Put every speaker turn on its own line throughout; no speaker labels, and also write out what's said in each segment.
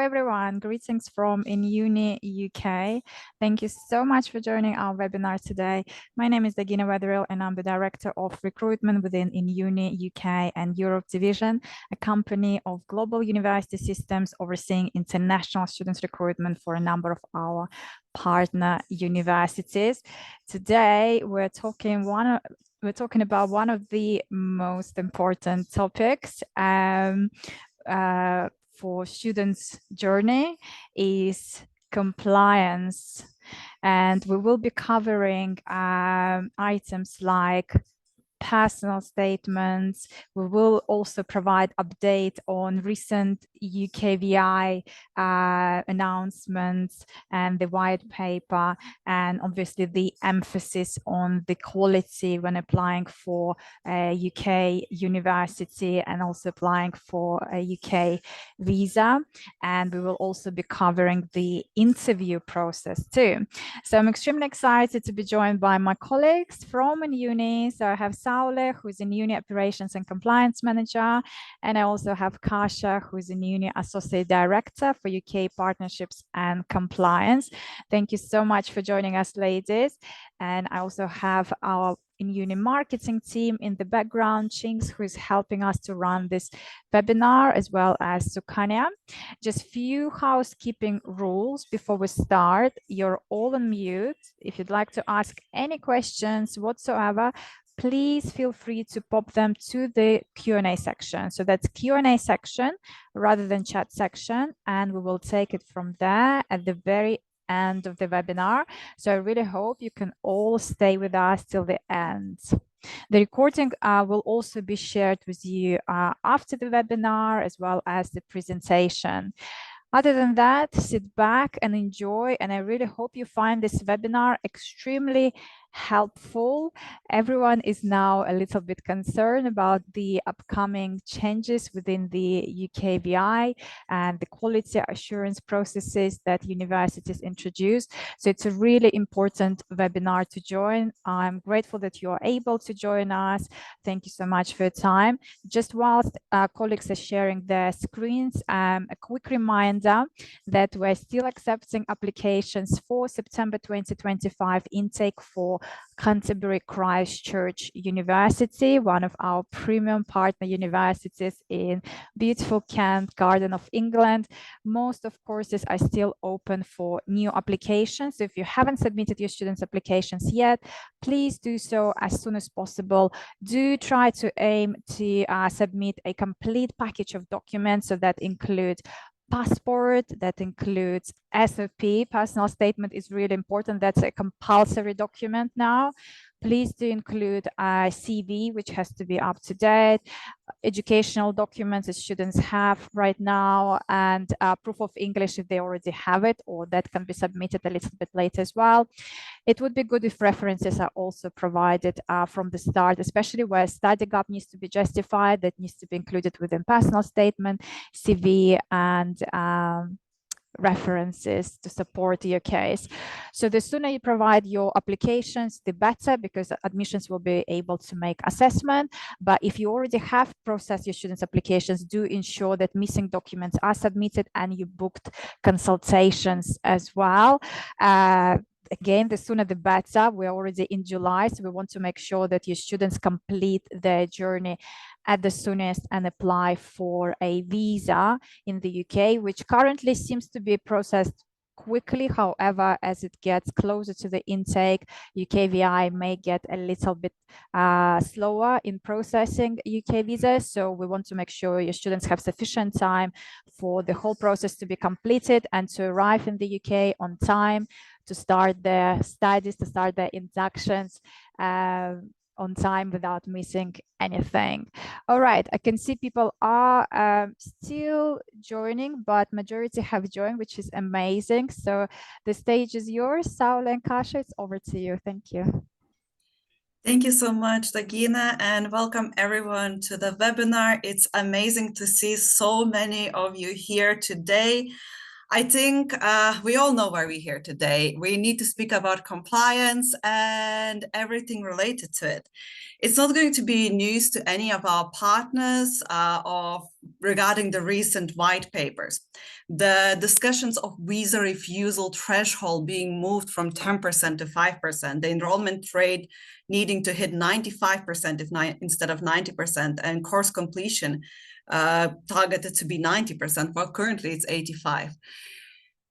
Everyone, greetings from InUni UK. Thank you so much for joining our webinar today. My name is Dagina Weatherill and I'm the Director of Recruitment within InUni UK and Europe Division, a company of global university systems overseeing international students recruitment for a number of our partner universities. Today, we're talking about one of the most important topics for students' journey is compliance. And we will be covering items like personal statements. We will also provide update on recent UKVI announcements and the white paper, and obviously the emphasis on the quality when applying for a UK university and also applying for a UK visa. And we will also be covering the interview process too. So I'm extremely excited to be joined by my colleagues from InUni. So I have Saule, who's InUni Operations and Compliance Manager, and I also have Kasia, who's InUni Associate Director for UK Partnerships and Compliance. Thank you so much for joining us, ladies. And I also have our InUni marketing team in the background, Chinks, who is helping us to run this webinar, as well as Sukanya. Just few housekeeping rules before we start. You're all on mute. If you'd like to ask any questions whatsoever, please feel free to pop them to the Q&A section. So that's Q&A section rather than chat section, and we will take it from there at the very end of the webinar. So I really hope you can all stay with us till the end. The recording will also be shared with you after the webinar, as well as the presentation. Other than that, sit back and enjoy, and I really hope you find this webinar extremely helpful. Everyone is now a little bit concerned about the upcoming changes within the UKVI and the quality assurance processes that universities introduce. So it's a really important webinar to join. I'm grateful that you are able to join us. Thank you so much for your time. Just whilst colleagues are sharing their screens, a quick reminder that we're still accepting applications for September 2025 intake for Canterbury Christchurch University, one of our premium partner universities in beautiful Kent, Garden of England. Most of courses are still open for new applications. So if you haven't submitted your students' applications yet, please do so as soon as possible. Do try to aim to submit a complete package of documents, so that includes passport, that includes SOP. Personal statement is really important. That's a compulsory document now. Please do include a CV, which has to be up to date, educational documents that students have right now, and proof of English if they already have it, or that can be submitted a little bit later as well. It would be good if references are also provided from the start, especially where study gap needs to be justified. That needs to be included within personal statement, CV, and references to support your case. So the sooner you provide your applications, the better, because admissions will be able to make assessment. But if you already have processed your students' applications, do ensure that missing documents are submitted and you booked consultations as well. Again, the sooner the better. We're already in July, so we want to make sure that your students complete their journey at the soonest and apply for a visa in the UK, which currently seems to be processed quickly. However, as it gets closer to the intake, UKVI may get a little bit slower in processing UK visas. So we want to make sure your students have sufficient time for the whole process to be completed and to arrive in the UK on time, to start their studies, to start their inductions on time without missing anything. All right, I can see people are still joining, but majority have joined, which is amazing. So the stage is yours. Saule and Kasia, it's over to you. Thank you.
Thank you so much, Dagina, and welcome everyone to the webinar. It's amazing to see so many of you here today. I think we all know why we're here today. We need to speak about compliance and everything related to it. It's not going to be news to any of our partners regarding the recent white papers. The discussions of visa refusal threshold being moved from 10% to 5%, the enrollment rate needing to hit 95% instead of 90%, and course completion targeted to be 90%, while currently it's 85%.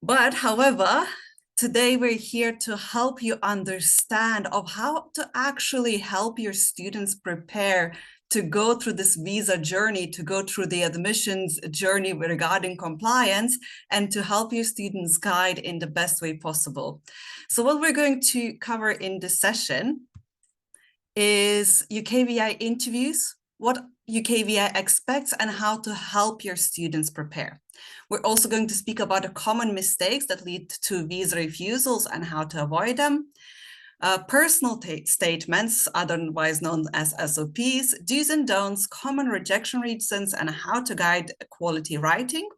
But however, today we're here to help you understand of how to actually help your students prepare to go through this visa journey, to go through the admissions journey regarding compliance, and to help your students guide in the best way possible. So what we're going to cover in this session is UKVI interviews, what UKVI expects, and how to help your students prepare. We're also going to speak about the common mistakes that lead to visa refusals and how to avoid them. Personal statements, otherwise known as SOPs, do's and don'ts, common rejection reasons, and how to guide quality writing.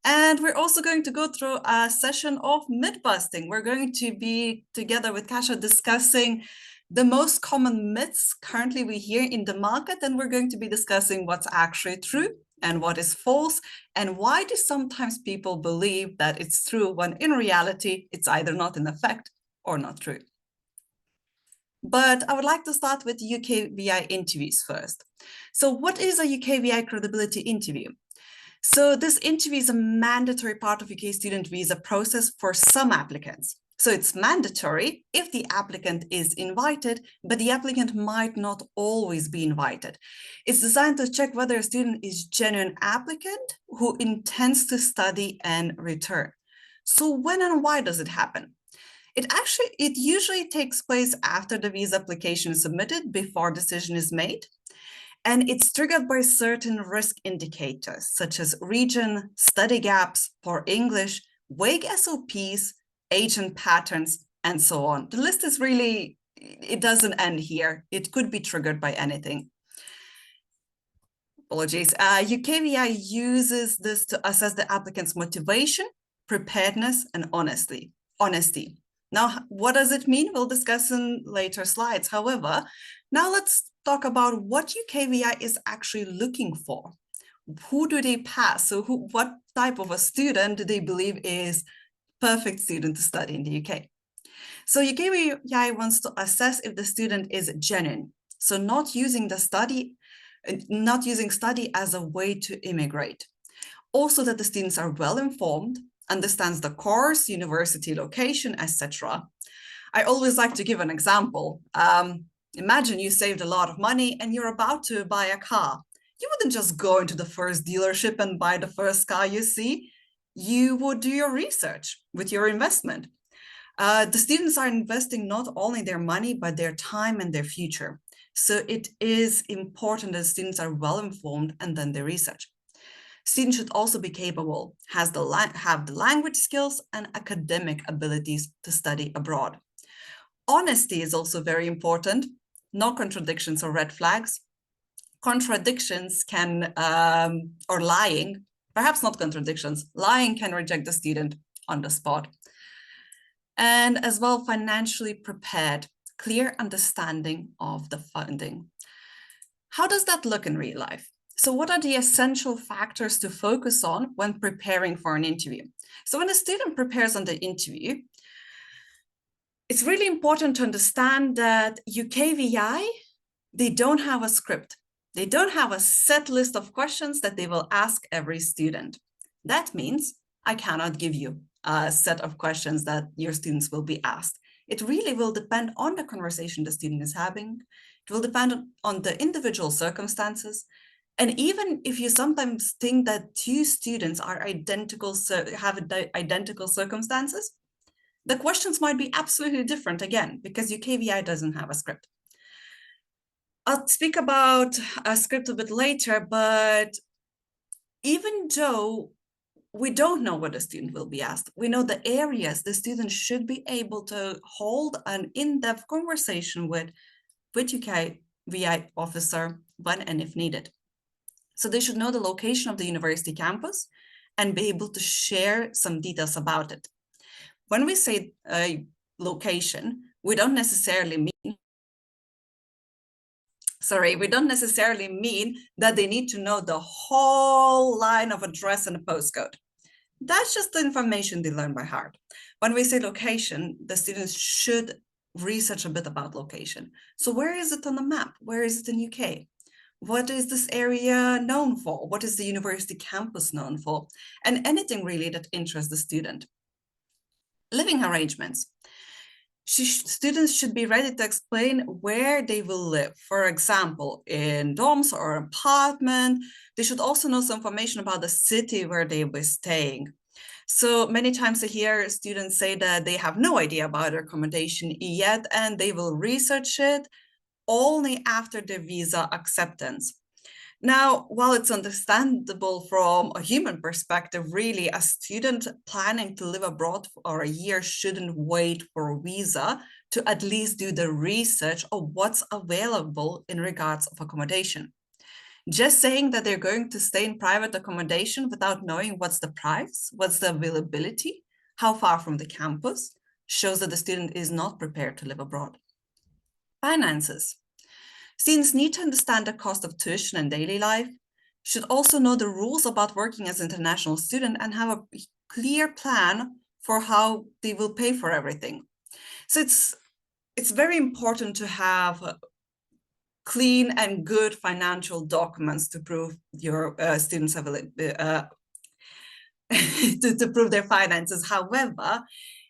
And we're also going to go through a session of myth busting. We're going to be together with Kasia discussing the most common myths currently we hear in the market, and we're going to be discussing what's actually true and what is false, and why do sometimes people believe that it's true when in reality it's either not in effect or not true. But I would like to start with UKVI interviews first. So what is a UKVI credibility interview? So this interview is a mandatory part of UK student visa process for some applicants. So it's mandatory if the applicant is invited, but the applicant might not always be invited. It's designed to check whether a student is a genuine applicant who intends to study and return. So when and why does it happen? It usually takes place after the visa application is submitted, before decision is made. And it's triggered by certain risk indicators, such as region, study gaps, poor English, vague SOPs, agent patterns, and so on. The list is really, it doesn't end here. It could be triggered by anything. Apologies. UKVI uses this to assess the applicant's motivation, preparedness, and honesty. Now, what does it mean? We'll discuss in later slides. However, now let's talk about what UKVI is actually looking for. Who do they pass? So what type of a student do they believe is perfect student to study in the UK? So UKVI wants to assess if the student is genuine. So not using study as a way to immigrate. Also that the students are well informed, understands the course, university location, etc. I always like to give an example. Imagine you saved a lot of money and you're about to buy a car. You wouldn't just go into the first dealership and buy the first car you see. You would do your research with your investment. The students are investing not only their money, but their time and their future. So it is important that students are well informed and then they research. Students should also be capable, have the language skills and academic abilities to study abroad. Honesty is also very important. No contradictions or red flags. Contradictions can, or lying, perhaps not contradictions, lying can reject the student on the spot. And as well, financially prepared, clear understanding of the funding. How does that look in real life? So what are the essential factors to focus on when preparing for an interview? So when a student prepares on the interview, it's really important to understand that UKVI, they don't have a script. They don't have a set list of questions that they will ask every student. That means I cannot give you a set of questions that your students will be asked. It really will depend on the conversation the student is having. It will depend on the individual circumstances. And even if you sometimes think that two students are identical, have identical circumstances, the questions might be absolutely different again, because UKVI doesn't have a script. I'll speak about a script a bit later, but even though we don't know what the student will be asked, we know the areas the student should be able to hold an in-depth conversation with UKVI officer when and if needed. So they should know the location of the university campus and be able to share some details about it. When we say location, we don't necessarily mean that they need to know the whole line of address and a postcode. That's just the information they learn by heart. When we say location, the students should research a bit about location. So where is it on the map? Where is it in UK? What is this area known for? What is the university campus known for? And anything really that interests the student. Living arrangements. Students should be ready to explain where they will live. For example, in dorms or apartment. They should also know some information about the city where they will be staying. So many times I hear students say that they have no idea about their accommodation yet, and they will research it only after their visa acceptance. Now, while it's understandable from a human perspective, really, a student planning to live abroad for a year shouldn't wait for a visa to at least do the research of what's available in regards of accommodation. Just saying that they're going to stay in private accommodation without knowing what's the price, what's the availability, how far from the campus, shows that the student is not prepared to live abroad. Finances. Students need to understand the cost of tuition and daily life, should also know the rules about working as an international student, and have a clear plan for how they will pay for everything. So it's very important to have clean and good financial documents to prove your students' ability, to prove their finances. However,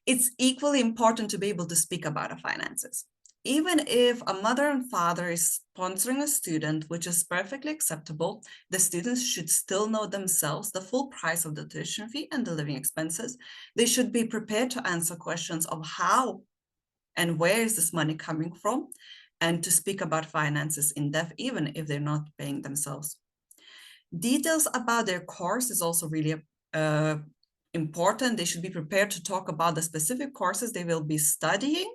it's equally important to be able to speak about our finances. Even if a mother and father is sponsoring a student, which is perfectly acceptable, the students should still know themselves the full price of the tuition fee and the living expenses. They should be prepared to answer questions of how and where is this money coming from, and to speak about finances in depth, even if they're not paying themselves. Details about their course is also really important. They should be prepared to talk about the specific courses they will be studying,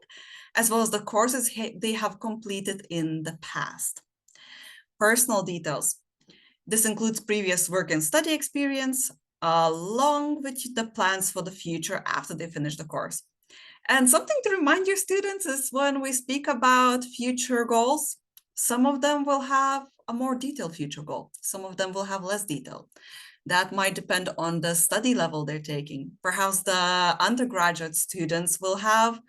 as well as the courses they have completed in the past. Personal details. This includes previous work and study experience, along with the plans for the future after they finish the course. And something to remind your students is when we speak about future goals, some of them will have a more detailed future goal. Some of them will have less detail. That might depend on the study level they're taking. Perhaps the undergraduate students will have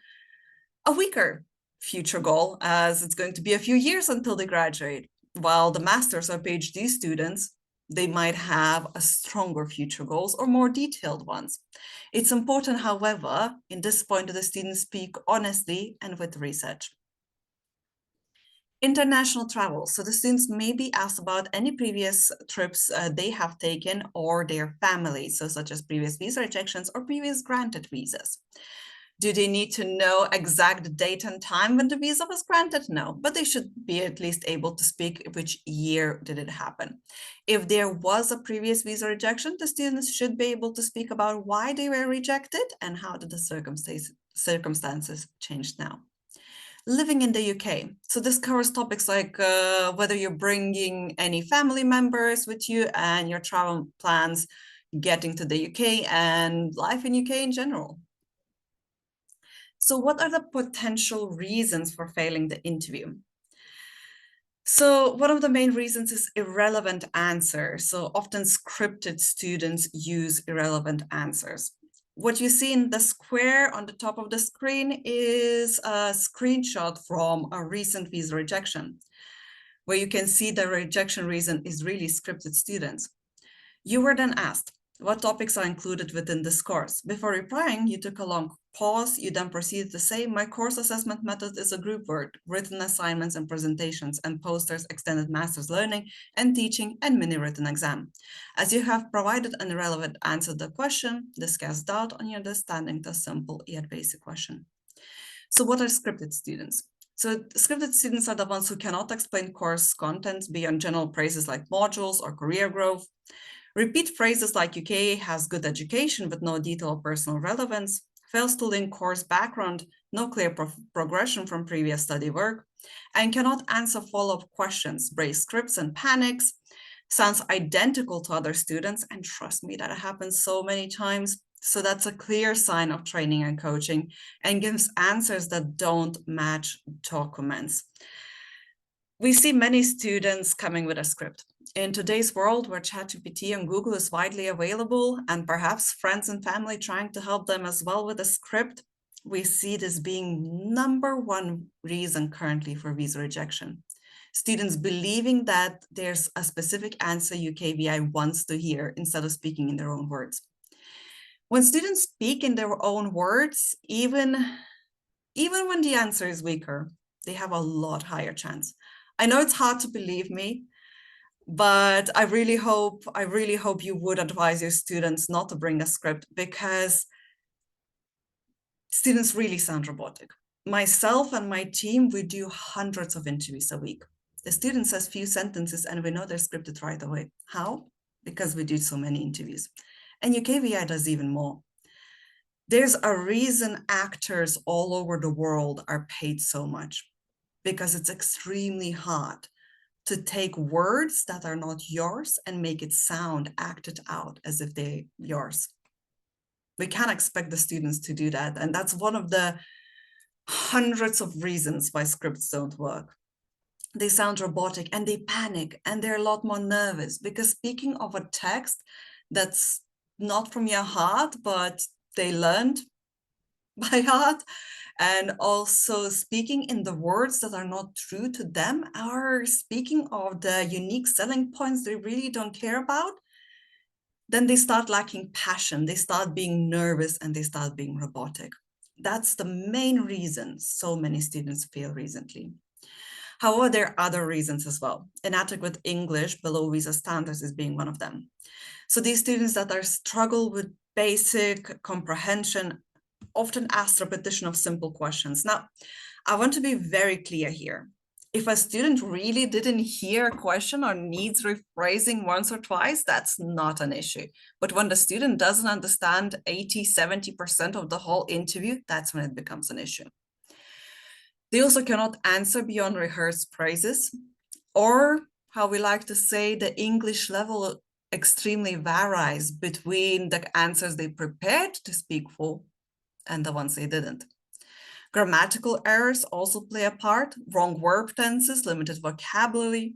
a weaker future goal, as it's going to be a few years until they graduate, while the master's or PhD students, they might have a stronger future goals or more detailed ones. It's important, however, in this point that the students speak honestly and with research. International travel. So the students may be asked about any previous trips they have taken or their families, so such as previous visa rejections or previous granted visas. Do they need to know exact date and time when the visa was granted? No, but they should be at least able to speak which year did it happen. If there was a previous visa rejection, the students should be able to speak about why they were rejected and how did the circumstances change now. Living in the UK. So this covers topics like whether you're bringing any family members with you and your travel plans, getting to the UK and life in UK in general. So what are the potential reasons for failing the interview? So one of the main reasons is irrelevant answers. So often scripted students use irrelevant answers. What you see in the square on the top of the screen is a screenshot from a recent visa rejection, where you can see the rejection reason is really scripted students. You were then asked, what topics are included within this course? Before replying, you took a long pause. You then proceeded to say, my course assessment method is a group work, written assignments and presentations and posters, extended master's learning and teaching, and mini written exam. As you have provided an irrelevant answer to the question, this casts doubt on your understanding the simple yet basic question. So what are scripted students? So scripted students are the ones who cannot explain course content beyond general phrases like modules or career growth. Repeat phrases like UK has good education with no detail or personal relevance, fails to link course background, no clear progression from previous study work, and cannot answer follow-up questions, break scripts and panics. sounds identical to other students, and trust me, that happens so many times. So that's a clear sign of training and coaching, and gives answers that don't match documents. We see many students coming with a script. In today's world where ChatGPT and Google is widely available, and perhaps friends and family trying to help them as well with a script, we see this being #1 reason currently for visa rejection. Students believing that there's a specific answer UKVI wants to hear instead of speaking in their own words. When students speak in their own words, even when the answer is weaker, they have a lot higher chance. I know it's hard to believe me, but I really hope you would advise your students not to bring a script, because students really sound robotic. Myself and my team, we do hundreds of interviews a week. The student says few sentences and we know they're scripted right away. How? Because we do so many interviews. And UKVI does even more. There's a reason actors all over the world are paid so much, because it's extremely hard to take words that are not yours and make it sound acted out as if they're yours. We can't expect the students to do that. And that's one of the hundreds of reasons why scripts don't work. They sound robotic and they panic and they're a lot more nervous, because speaking of a text that's not from your heart, but they learned by heart, and also speaking in the words that are not true to them, or speaking of the unique selling points they really don't care about, then they start lacking passion, they start being nervous, and they start being robotic. That's the main reason so many students fail recently. However, there are other reasons as well. Inadequate English below visa standards is being one of them. So these students that are struggle with basic comprehension often ask repetition of simple questions. Now, I want to be very clear here. If a student really didn't hear a question or needs rephrasing once or twice, that's not an issue. But when the student doesn't understand 80–70% of the whole interview, that's when it becomes an issue. They also cannot answer beyond rehearsed phrases, or how we like to say, the English level extremely varies between the answers they prepared to speak for and the ones they didn't. Grammatical errors also play a part. Wrong verb tenses, limited vocabulary,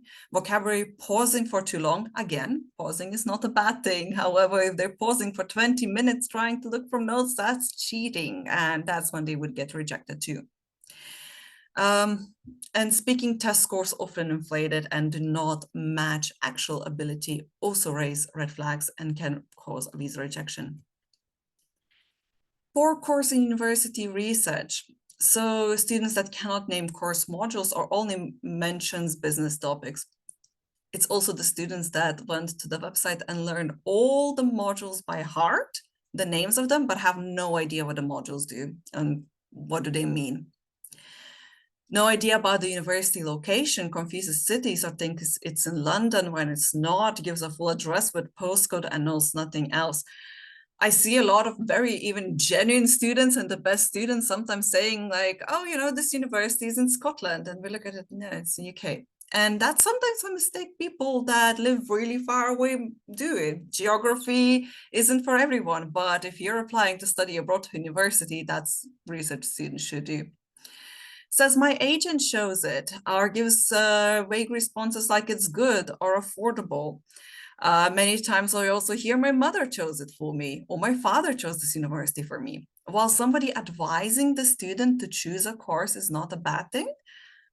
pausing for too long. Again, pausing is not a bad thing. However, if they're pausing for 20 minutes trying to look for notes, that's cheating, and that's when they would get rejected too. And speaking test scores often inflated and do not match actual ability also raise red flags and can cause a visa rejection. Poor course and university research. So students that cannot name course modules or only mentions business topics. It's also the students that went to the website and learned all the modules by heart, the names of them, but have no idea what the modules do and what do they mean. No idea about the university location, confuses cities or thinks it's in London when it's not, gives a full address with postcode and knows nothing else. I see a lot of very even genuine students and the best students sometimes saying like, oh, you know, this university is in Scotland. And we look at it, no, it's in UK. And that's sometimes a mistake people that live really far away do. It. Geography isn't for everyone, but if you're applying to study abroad to university, that's research students should do. Says my agent shows it, or gives vague responses like it's good or affordable. Many times I also hear my mother chose it for me, or my father chose this university for me. While somebody advising the student to choose a course is not a bad thing,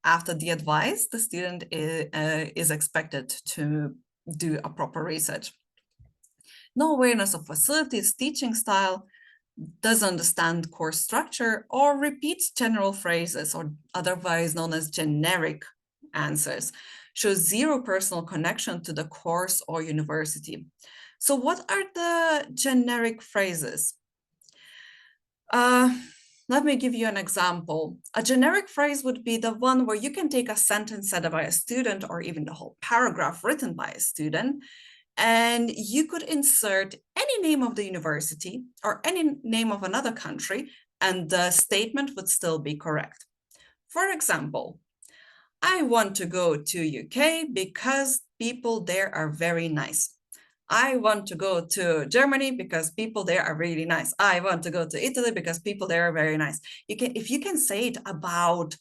after the advice, the student is expected to do a proper research. No awareness of facilities, teaching style, doesn't understand course structure, or repeats general phrases, or otherwise known as generic answers, shows zero personal connection to the course or university. So what are the generic phrases? Let me give you an example. A generic phrase would be the one where you can take a sentence said by a student or even the whole paragraph written by a student, and you could insert any name of the university or any name of another country, and the statement would still be correct. For example, I want to go to UK because people there are very nice. I want to go to Germany because people there are really nice. I want to go to Italy because people there are very nice. If you can say it about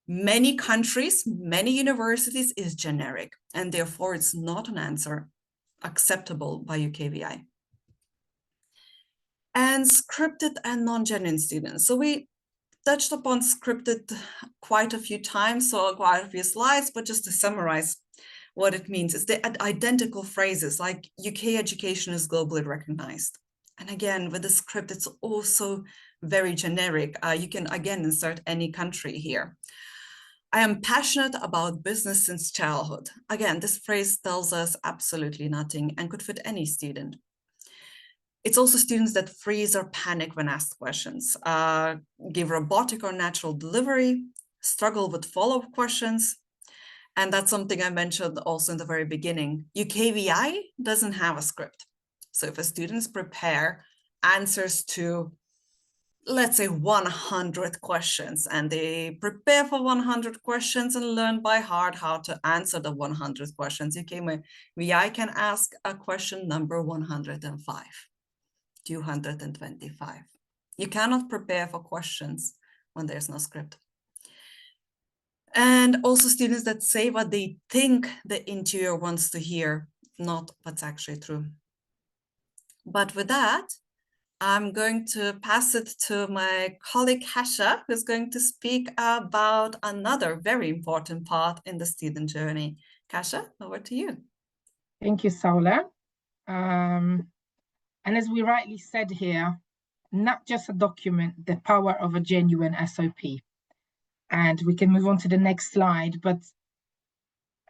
many countries, many universities, is generic, and therefore it's not an answer acceptable by UKVI. And scripted and non-genuine students. So we touched upon scripted quite a few times, so quite a few slides, but just to summarize what it means, is the identical phrases like UK education is globally recognized. And again, with the script, it's also very generic. You can again insert any country here. I am passionate about business since childhood. Again, this phrase tells us absolutely nothing and could fit any student. It's also students that freeze or panic when asked questions, give robotic or natural delivery, struggle with follow-up questions. And that's something I mentioned also in the very beginning. UKVI doesn't have a script. So if a students prepare answers to, let's say, 100 questions, and they prepare for 100 questions and learn by heart how to answer the 100 questions, UKVI can ask a question number 105, 225. You cannot prepare for questions when there's no script. And also students that say what they think the interviewer wants to hear, not what's actually true. But with that, I'm going to pass it to my colleague Kasia, who's going to speak about another very important part in the student journey. Kasia, over to you.
Thank you, Saula. And as we rightly said here, not just a document, the power of a genuine SOP. And we can move on to the next slide, but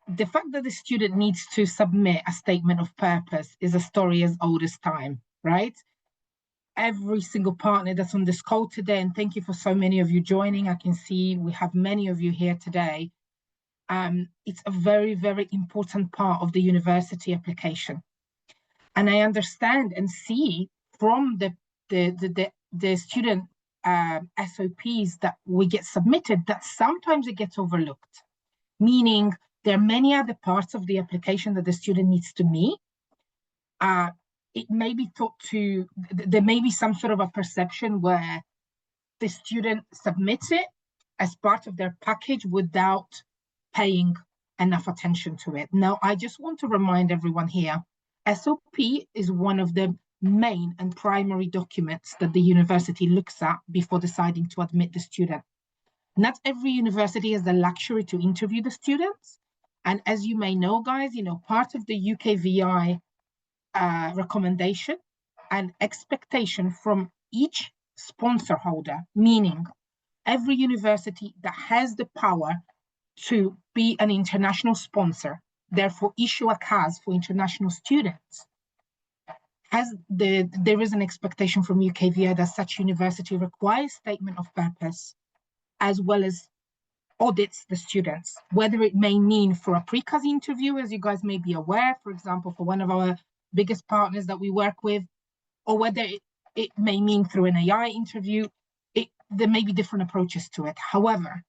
the fact that the student needs to submit a statement of purpose is a story as old as time, right? Every single partner that's on this call today, and thank you for so many of you joining. I can see we have many of you here today. It's a very, very important part of the university application. And I understand and see from the student SOPs that we get submitted that sometimes it gets overlooked, meaning there are many other parts of the application that the student needs to meet. It may be thought to, there may be some sort of a perception where the student submits it as part of their package without paying enough attention to it. Now, I just want to remind everyone here, SOP is one of the main and primary documents that the university looks at before deciding to admit the student. Not every university has the luxury to interview the students. And as you may know, guys, part of the UKVI recommendation and expectation from each sponsor holder, meaning every university that has the power to be an international sponsor, therefore issue a CAS for international students, there is an expectation from UKVI that such university requires statement of purpose, as well as audits the students, whether it may mean for a pre-CAS interview, as you guys may be aware, for example, for one of our biggest partners that we work with, or whether it may mean through an AI interview. There may be different approaches to it. However,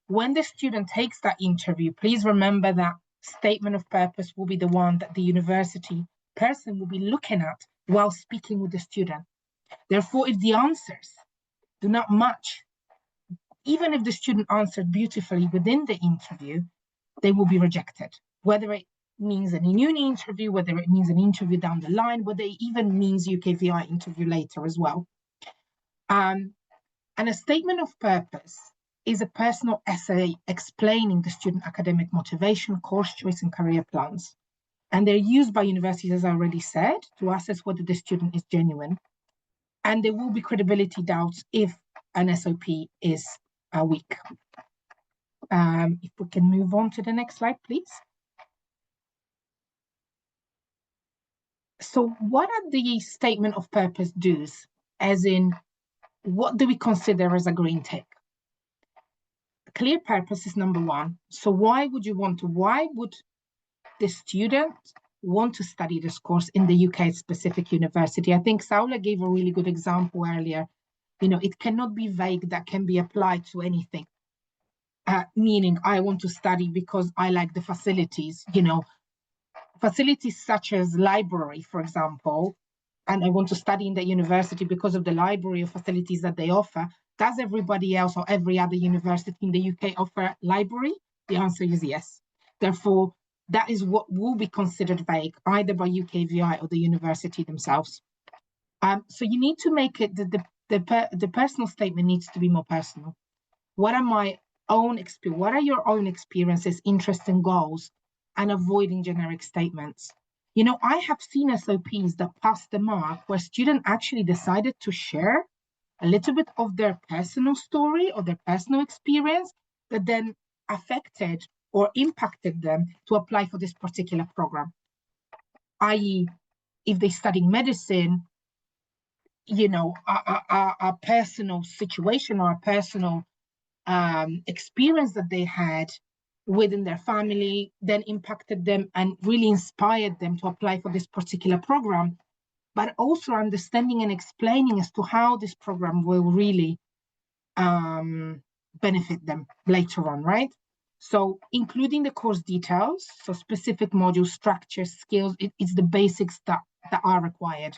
when the student takes that interview, please remember that statement of purpose will be the one that the university person will be looking at while speaking with the student. Therefore, if the answers do not match, even if the student answered beautifully within the interview, they will be rejected, whether it means an InUni interview, whether it means an interview down the line, whether it even means UKVI interview later as well. And a statement of purpose is a personal essay explaining the student academic motivation, course choice, and career plans. And they're used by universities, as I already said, to assess whether the student is genuine. And there will be credibility doubts if an SOP is weak. If we can move on to the next slide, please. So what are the statement of purpose do's? As in, what do we consider as a green tick? Clear purpose is number one. So why would the student want to study this course in the UK specific university? I think Saula gave a really good example earlier. It cannot be vague, that can be applied to anything. Meaning, I want to study because I like the facilities. facilities such as library, for example, and I want to study in the university because of the library or facilities that they offer, does everybody else or every other university in the UK offer library? The answer is yes. Therefore, that is what will be considered vague, either by UKVI or the university themselves. So you need to make it, the personal statement needs to be more personal. What are my own experience? What are your own experiences, interests, and goals, and avoiding generic statements? You know, I have seen SOPs that passed the mark where students actually decided to share a little bit of their personal story or their personal experience that then affected or impacted them to apply for this particular program. I.e., if they study medicine, you know, a personal situation or a personal experience that they had within their family then impacted them and really inspired them to apply for this particular program, but also understanding and explaining as to how this program will really benefit them later on, right? So including the course details, so specific modules, structures, skills, it's the basics that are required,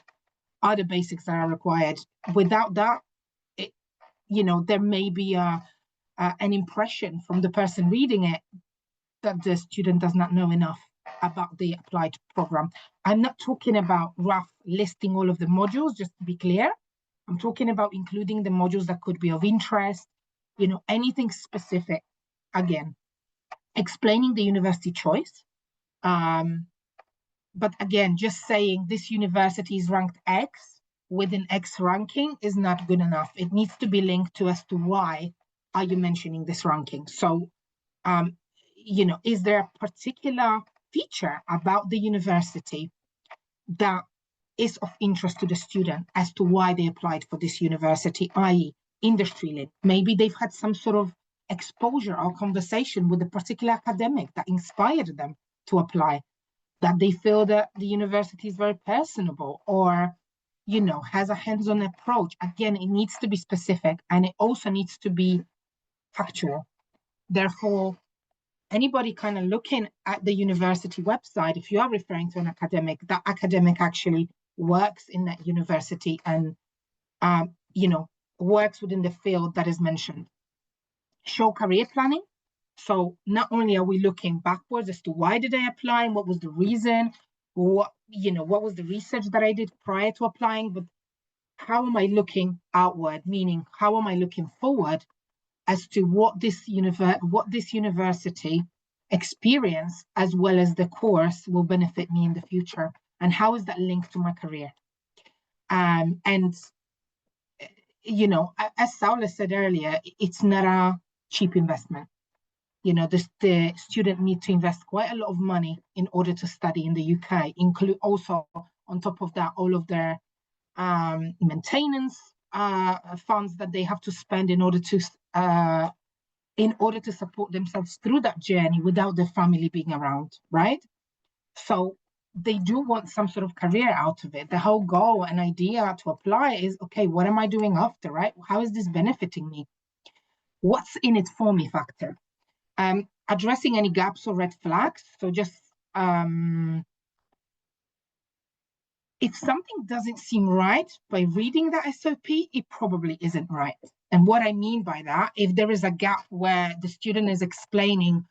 are the basics that are required. Without that, you know, there may be an impression from the person reading it that the student does not know enough about the applied program. I'm not talking about rough listing all of the modules, just to be clear. I'm talking about including the modules that could be of interest, you know, anything specific. Again, explaining the university choice. But again, just saying this university is ranked X within X ranking is not good enough. It needs to be linked to as to why are you mentioning this ranking. So, you know, is there a particular feature about the university that is of interest to the student as to why they applied for this university, i.e. industry link? Maybe they've had some sort of exposure or conversation with a particular academic that inspired them to apply, that they feel that the university is very personable or, you know, has a hands-on approach. Again, it needs to be specific and it also needs to be factual. Therefore, anybody kind of looking at the university website, if you are referring to an academic, that academic actually works in that university and, you know, works within the field that is mentioned. Show career planning. So not only are we looking backwards as to why did I apply and what was the reason, what, you know, what was the research that I did prior to applying, but how am I looking outward, meaning how am I looking forward as to what this university experience as well as the course will benefit me in the future, and how is that linked to my career? And you know, as Saula said earlier, it's not a cheap investment. You know, the student needs to invest quite a lot of money in order to study in the UK, include also on top of that all of their maintenance funds that they have to spend in order to support themselves through that journey without their family being around, right? So they do want some sort of career out of it. The whole goal and idea to apply is, okay, what am I doing after, right? How is this benefiting me? What's in it for me factor? Addressing any gaps or red flags. So just if something doesn't seem right by reading that SOP, it probably isn't right. And what I mean by that, if there is a gap where the student is explaining,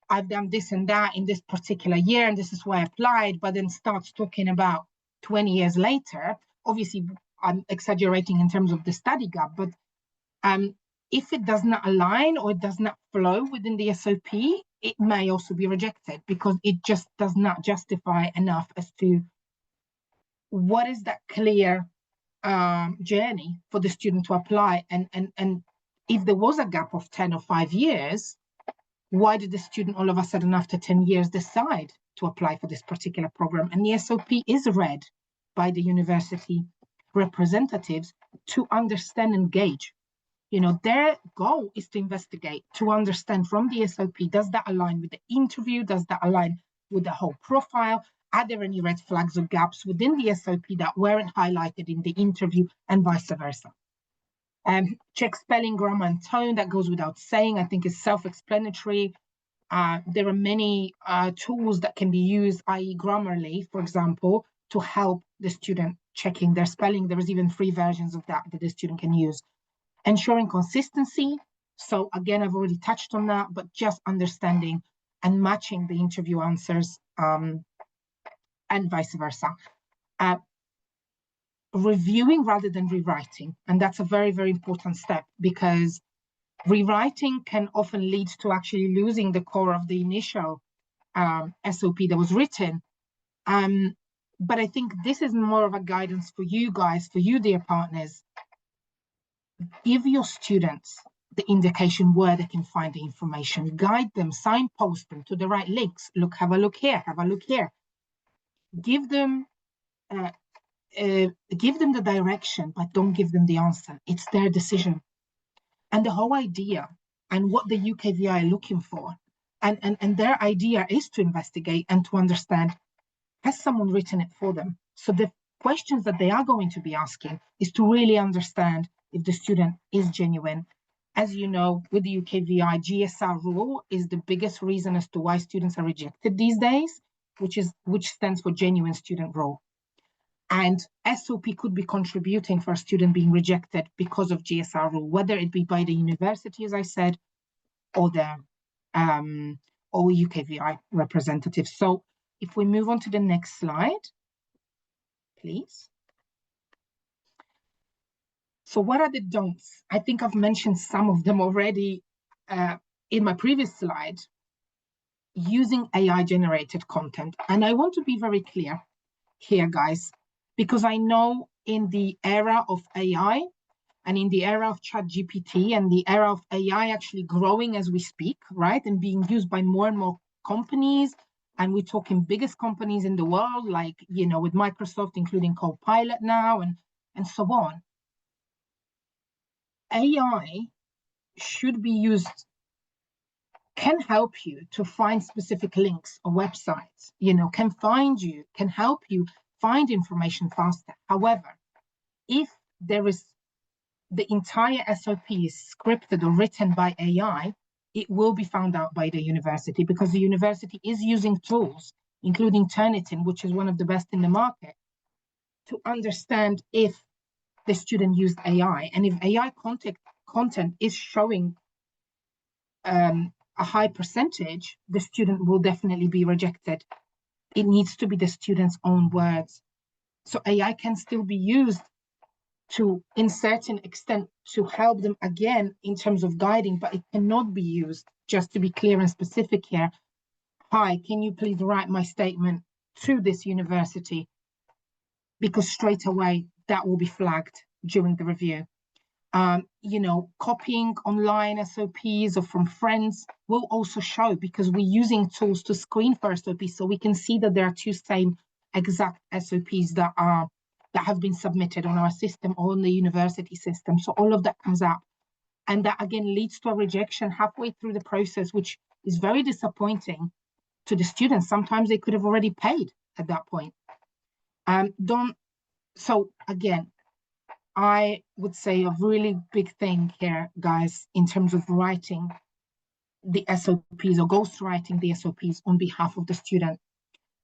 I've done this and that in this particular year, and this is why I applied, but then starts talking about 20 years later, obviously I'm exaggerating in terms of the study gap, but if it does not align or it does not flow within the SOP, it may also be rejected because it just does not justify enough as to what is that clear journey for the student to apply. And if there was a gap of 10 or 5 years, why did the student all of a sudden after 10 years decide to apply for this particular program? And the SOP is read by the university representatives to understand and gauge. You know, their goal is to investigate, to understand from the SOP, does that align with the interview? Does that align with the whole profile? Are there any red flags or gaps within the SOP that weren't highlighted in the interview, and vice versa? Check spelling, grammar, and tone. That goes without saying. I think it's self-explanatory. There are many tools that can be used, i.e. Grammarly, for example, to help the student checking their spelling. There is even free versions of that the student can use. Ensuring consistency. So again, I've already touched on that, but just understanding and matching the interview answers and vice versa. Reviewing rather than rewriting. And that's a very, very important step, because rewriting can often lead to actually losing the core of the initial SOP that was written. But I think this is more of a guidance for you guys, for you, dear partners. Give your students the indication where they can find the information, guide them, signpost them to the right links. Look, have a look here, have a look here. Give them the direction, but don't give them the answer. It's their decision. And the whole idea and what the UKVI are looking for, and their idea is to investigate and to understand, has someone written it for them? So the questions that they are going to be asking is to really understand if the student is genuine. As you know, with the UKVI, GSR rule is the biggest reason as to why students are rejected these days, which stands for genuine student role. And SOP could be contributing for a student being rejected because of GSR rule, whether it be by the university, as I said, or the or UKVI representatives. So if we move on to the next slide, please. So what are the don'ts? I think I've mentioned some of them already in my previous slide. Using AI-generated content. And I want to be very clear here, guys, because I know in the era of AI and in the era of ChatGPT and the era of AI actually growing as we speak, right, and being used by more and more companies, and we're talking biggest companies in the world, like, you know, with Microsoft, including Copilot now, and so on. AI should be used, can help you to find specific links or websites, you know, can help you find information faster. However, if there is the entire SOP is scripted or written by AI, it will be found out by the university, because the university is using tools, including Turnitin, which is one of the best in the market, to understand if the student used AI. And if AI content is showing a high percentage, the student will definitely be rejected. It needs to be the student's own words. So AI can still be used to, in certain extent, to help them again in terms of guiding, but it cannot be used, just to be clear and specific here. Hi, can you please write my statement to this university? Because straight away that will be flagged during the review. You know, copying online SOPs or from friends will also show, because we're using tools to screen for SOPs, so we can see that there are two same exact SOPs that have been submitted on our system or on the university system. So all of that comes up, and that again leads to a rejection halfway through the process, which is very disappointing to the students. Sometimes they could have already paid at that point. So again, I would say a really big thing here, guys, in terms of writing the SOPs or ghostwriting the SOPs on behalf of the student.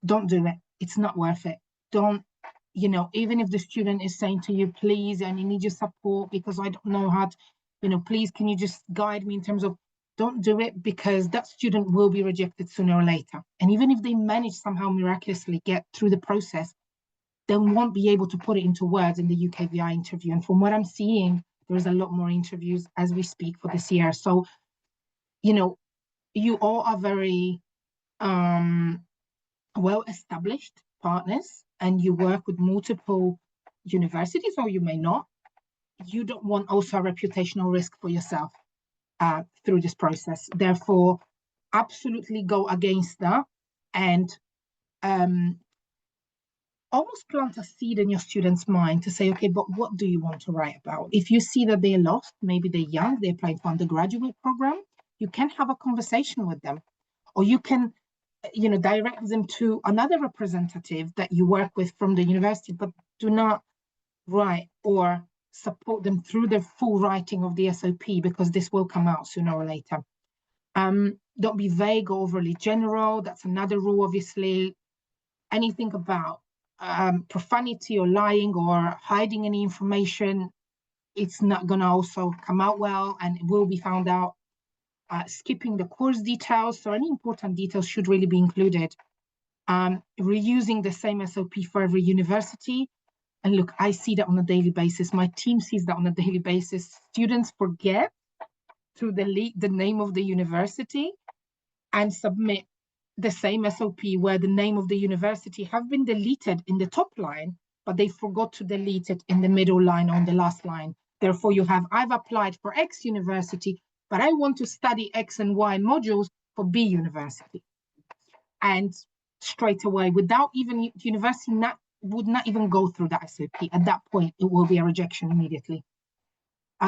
Don't do it. It's not worth it. Don't, you know, even if the student is saying to you, please, I need your support because I don't know how to, you know, please, can you just guide me in terms of, don't do it, because that student will be rejected sooner or later. And even if they manage somehow miraculously get through the process, they won't be able to put it into words in the UKVI interview. And from what I'm seeing, there is a lot more interviews as we speak for this year. So, you know, you all are very well-established partners, and you work with multiple universities, or you may not. You don't want also a reputational risk for yourself through this process. Therefore, absolutely go against that, and almost plant a seed in your student's mind to say, okay, but what do you want to write about? If you see that they're lost, maybe they're young, they're applying for undergraduate program, you can have a conversation with them, or you can, you know, direct them to another representative that you work with from the university, but do not write or support them through the full writing of the SOP, because this will come out sooner or later. Don't be vague or overly general. That's another rule, obviously. Anything about profanity or lying or hiding any information, it's not going to also come out well and it will be found out. Skipping the course details, so any important details should really be included. Reusing the same SOP for every university. And look, I see that on a daily basis. My team sees that on a daily basis. Students forget to delete the name of the university and submit the same SOP where the name of the university have been deleted in the top line, but they forgot to delete it in the middle line on the last line. Therefore, you have, I've applied for X university, but I want to study X and Y modules for B university. And straight away, without even, university would not even go through that SOP. At that point, it will be a rejection immediately.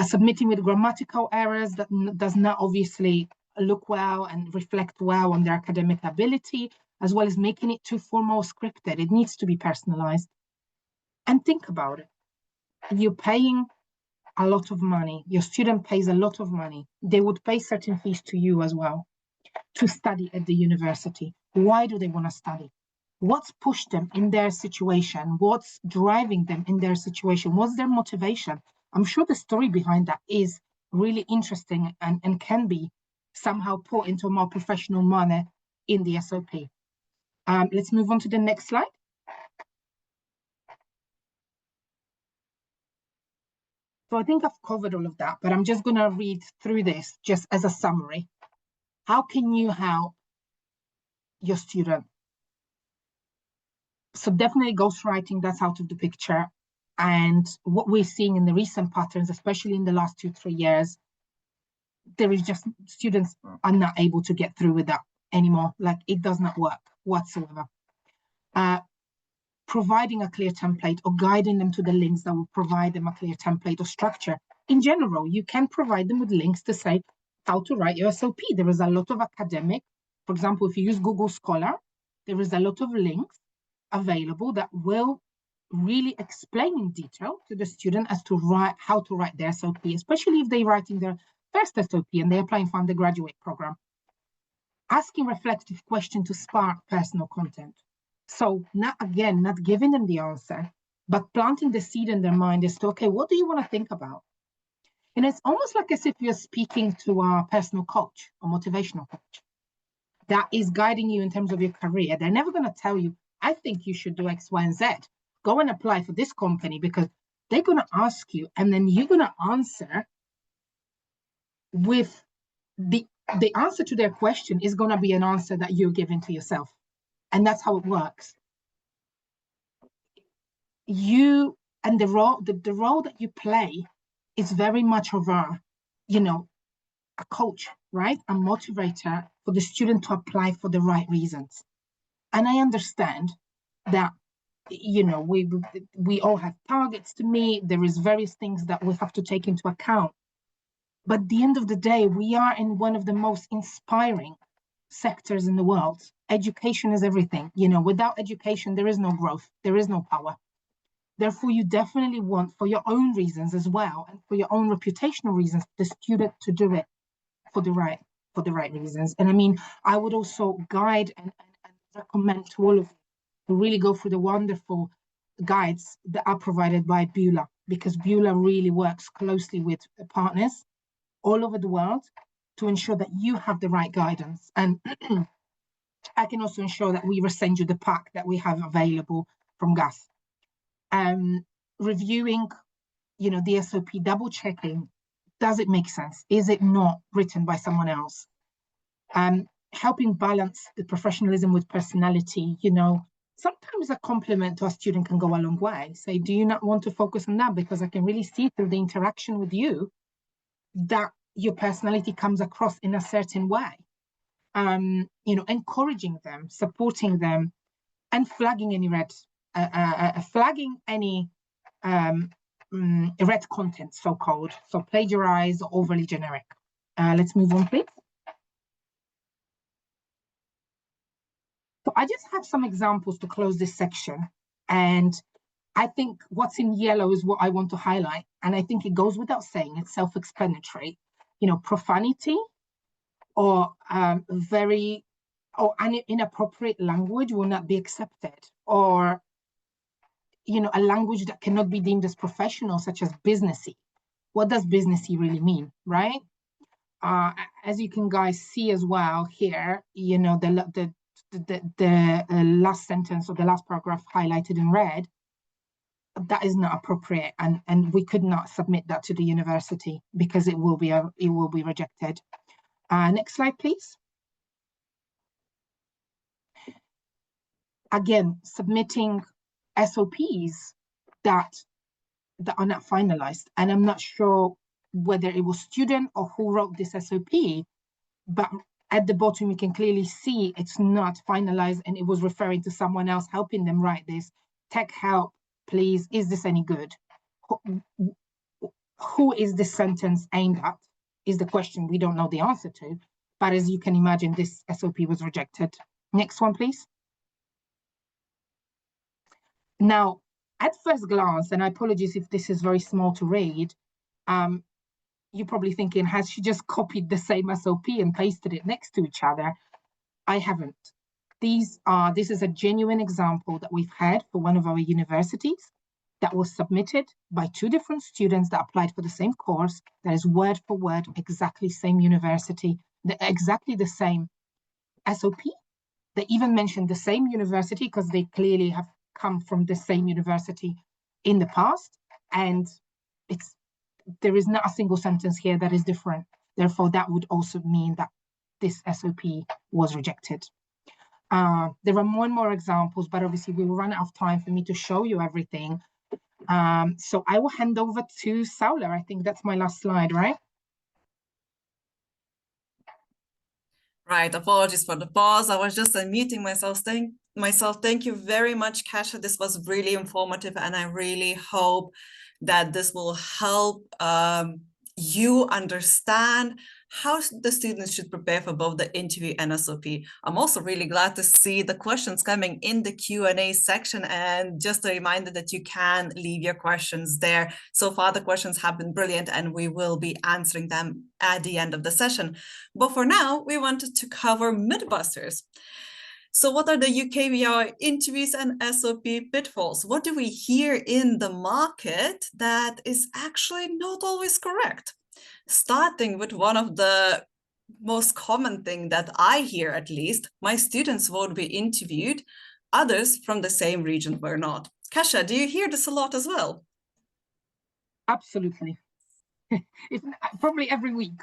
Submitting with grammatical errors that does not obviously look well and reflect well on their academic ability, as well as making it too formal or scripted. It needs to be personalized. And think about it. You're paying a lot of money. Your student pays a lot of money. They would pay certain fees to you as well to study at the university. Why do they want to study? What's pushed them in their situation? What's driving them in their situation? What's their motivation? I'm sure the story behind that is really interesting and can be somehow put into a more professional manner in the SOP. Let's move on to the next slide. So I think I've covered all of that, but I'm just going to read through this just as a summary. How can you help your student? So definitely ghostwriting, that's out of the picture. And what we're seeing in the recent patterns, especially in the last 2-3 years, there is just, students are not able to get through with that anymore. Like, it does not work whatsoever. Providing a clear template or guiding them to the links that will provide them a clear template or structure. In general, you can provide them with links to say how to write your SOP. There is a lot of academic, for example, if you use Google Scholar, there is a lot of links available that will really explain in detail to the student as to how to write their SOP, especially if they're writing their first SOP and they're applying for undergraduate program. Asking reflective questions to spark personal content. So not giving them the answer, but planting the seed in their mind as to, okay, what do you want to think about? And it's almost like as if you're speaking to a personal coach or motivational coach that is guiding you in terms of your career. They're never going to tell you, I think you should do X, Y, and Z. Go and apply for this company, because they're going to ask you, and then you're going to answer with the answer to their question is going to be an answer that you're giving to yourself. And that's how it works. You and the role that you play is very much of a coach, right? A motivator for the student to apply for the right reasons. And I understand that, we all have targets to meet. There is various things that we have to take into account. But at the end of the day, we are in one of the most inspiring sectors in the world. Education is everything. Without education, there is no growth, there is no power. Therefore, you definitely want, for your own reasons as well, and for your own reputational reasons, the student to do it for the right reasons. And I mean, I would also guide and recommend to all of you to really go through the wonderful guides that are provided by Beulah, because Beulah really works closely with partners all over the world to ensure that you have the right guidance. And I can also ensure that we resend you the pack that we have available from GAS. Reviewing, the SOP, double checking, does it make sense? Is it not written by someone else? Helping balance the professionalism with personality. Sometimes a compliment to a student can go a long way. Say, do you not want to focus on that? Because I can really see through the interaction with you that your personality comes across in a certain way. Encouraging them, supporting them, and flagging any red content, so-called, so plagiarize or overly generic. Let's move on, please. So I just have some examples to close this section. And I think what's in yellow is what I want to highlight. And I think it goes without saying, it's self-explanatory. Profanity, or inappropriate language will not be accepted, or a language that cannot be deemed as professional, such as businessy. What does businessy really mean, right? As you can guys see as well here, the last sentence or the last paragraph highlighted in red, that is not appropriate, and we could not submit that to the university because it will be rejected. Next slide, please. Again, submitting SOPs that are not finalized, and I'm not sure whether it was student or who wrote this SOP, but at the bottom you can clearly see it's not finalized, and it was referring to someone else helping them write this. Tech help, please. Is this any good? Who is this sentence aimed at is the question we don't know the answer to, but as you can imagine, this SOP was rejected. Next one, please. Now, at first glance, and I apologize if this is very small to read, you're probably thinking, has she just copied the same SOP and pasted it next to each other? I haven't. This is a genuine example that we've had for one of our universities that was submitted by two different students that applied for the same course. That is word for word, exactly same university, exactly the same SOP. They even mentioned the same university because they clearly have come from the same university in the past, and there is not a single sentence here that is different. Therefore, that would also mean that this SOP was rejected. There are more and more examples, but obviously we will run out of time for me to show you everything. So I will hand over to Saula. I think that's my last slide, right?
Right, apologies for the pause. I was just unmuting myself. Thank you very much, Kasia. This was really informative, and I really hope that this will help you understand how the students should prepare for both the interview and SOP. I'm also really glad to see the questions coming in the Q&A section, and just a reminder that you can leave your questions there. So far, the questions have been brilliant, and we will be answering them at the end of the session. But for now, we wanted to cover Mythbusters. So what are the UKVI interviews and SOP pitfalls? What do we hear in the market that is actually not always correct? Starting with one of the most common thing that I hear, at least, my students won't be interviewed. Others from the same region were not. Kasia, do you hear this a lot as well?
Absolutely. Probably every week.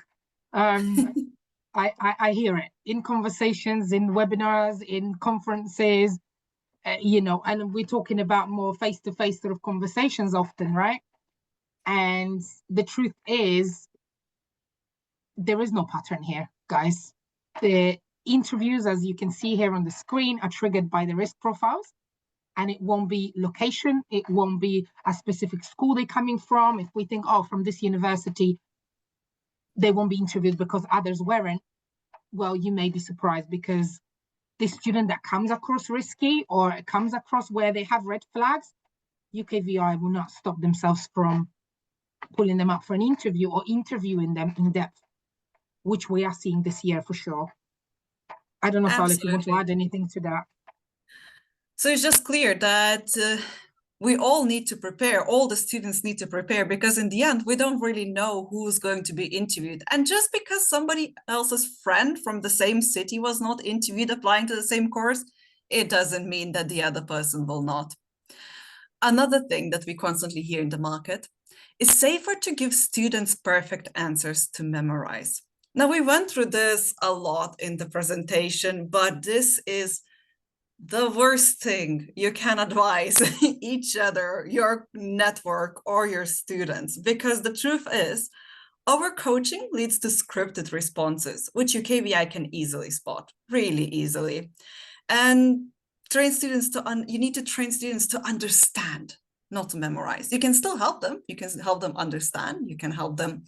I hear it in conversations, in webinars, in conferences, and we're talking about more face-to-face sort of conversations often, right? And the truth is, there is no pattern here, guys. The interviews, as you can see here on the screen, are triggered by the risk profiles, and it won't be location, it won't be a specific school they're coming from. If we think, oh, from this university, they won't be interviewed because others weren't, well, you may be surprised, because this student that comes across risky or comes across where they have red flags, UKVI will not stop themselves from pulling them up for an interview or interviewing them in depth, which we are seeing this year for sure. I don't know, Saula, if you want to add anything to that.
So it's just clear that we all need to prepare, all the students need to prepare, because in the end, we don't really know who's going to be interviewed. And just because somebody else's friend from the same city was not interviewed applying to the same course, it doesn't mean that the other person will not. Another thing that we constantly hear in the market is safer to give students perfect answers to memorize. Now, we went through this a lot in the presentation, but this is the worst thing you can advise each other, your network, or your students, because the truth is, our coaching leads to scripted responses, which UKVI can easily spot, really easily. And you need to train students to understand, not to memorize. You can still help them. You can help them understand. You can help them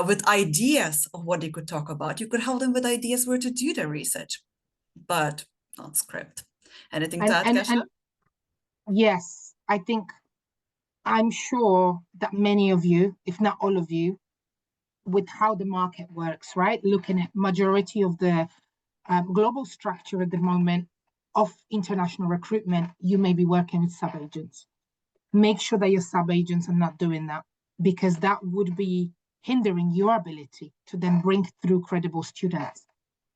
with ideas of what they could talk about. You could help them with ideas where to do their research, but not script. Anything to add, Kasia?
Yes, I'm sure that many of you, if not all of you, with how the market works, right? Looking at majority of the global structure at the moment of international recruitment, you may be working with sub-agents. Make sure that your sub-agents are not doing that, because that would be hindering your ability to then bring through credible students.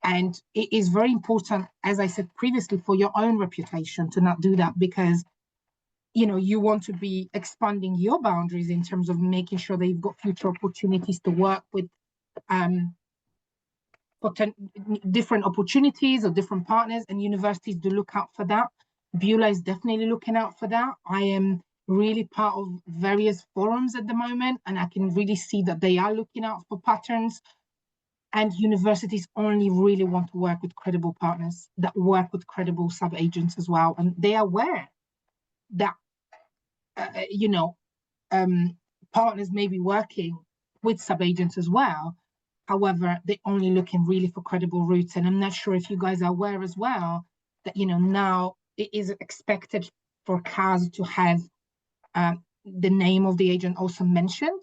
And it is very important, as I said previously, for your own reputation to not do that, because you want to be expanding your boundaries in terms of making sure that you've got future opportunities to work with different opportunities or different partners, and universities do look out for that. Beulah is definitely looking out for that. I am really part of various forums at the moment, and I can really see that they are looking out for patterns. And universities only really want to work with credible partners that work with credible sub-agents as well. And they are aware that, partners may be working with sub-agents as well. However, they're only looking really for credible routes. And I'm not sure if you guys are aware as well that, now it is expected for CAS to have the name of the agent also mentioned.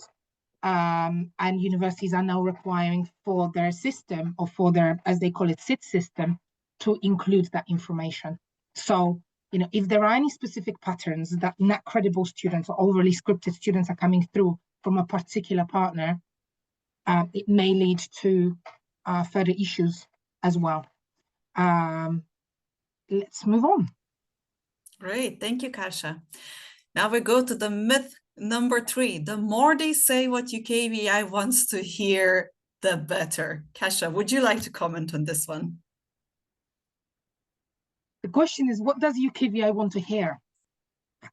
And universities are now requiring for their system, or for their, as they call it, SIT system, to include that information. So, if there are any specific patterns that not credible students or overly scripted students are coming through from a particular partner, it may lead to further issues as well. Let's move on.
Great, thank you, Kasia. Now we go to the myth number 3. The more they say what UKVI wants to hear, the better. Kasia, would you like to comment on this one?
The question is, what does UKVI want to hear?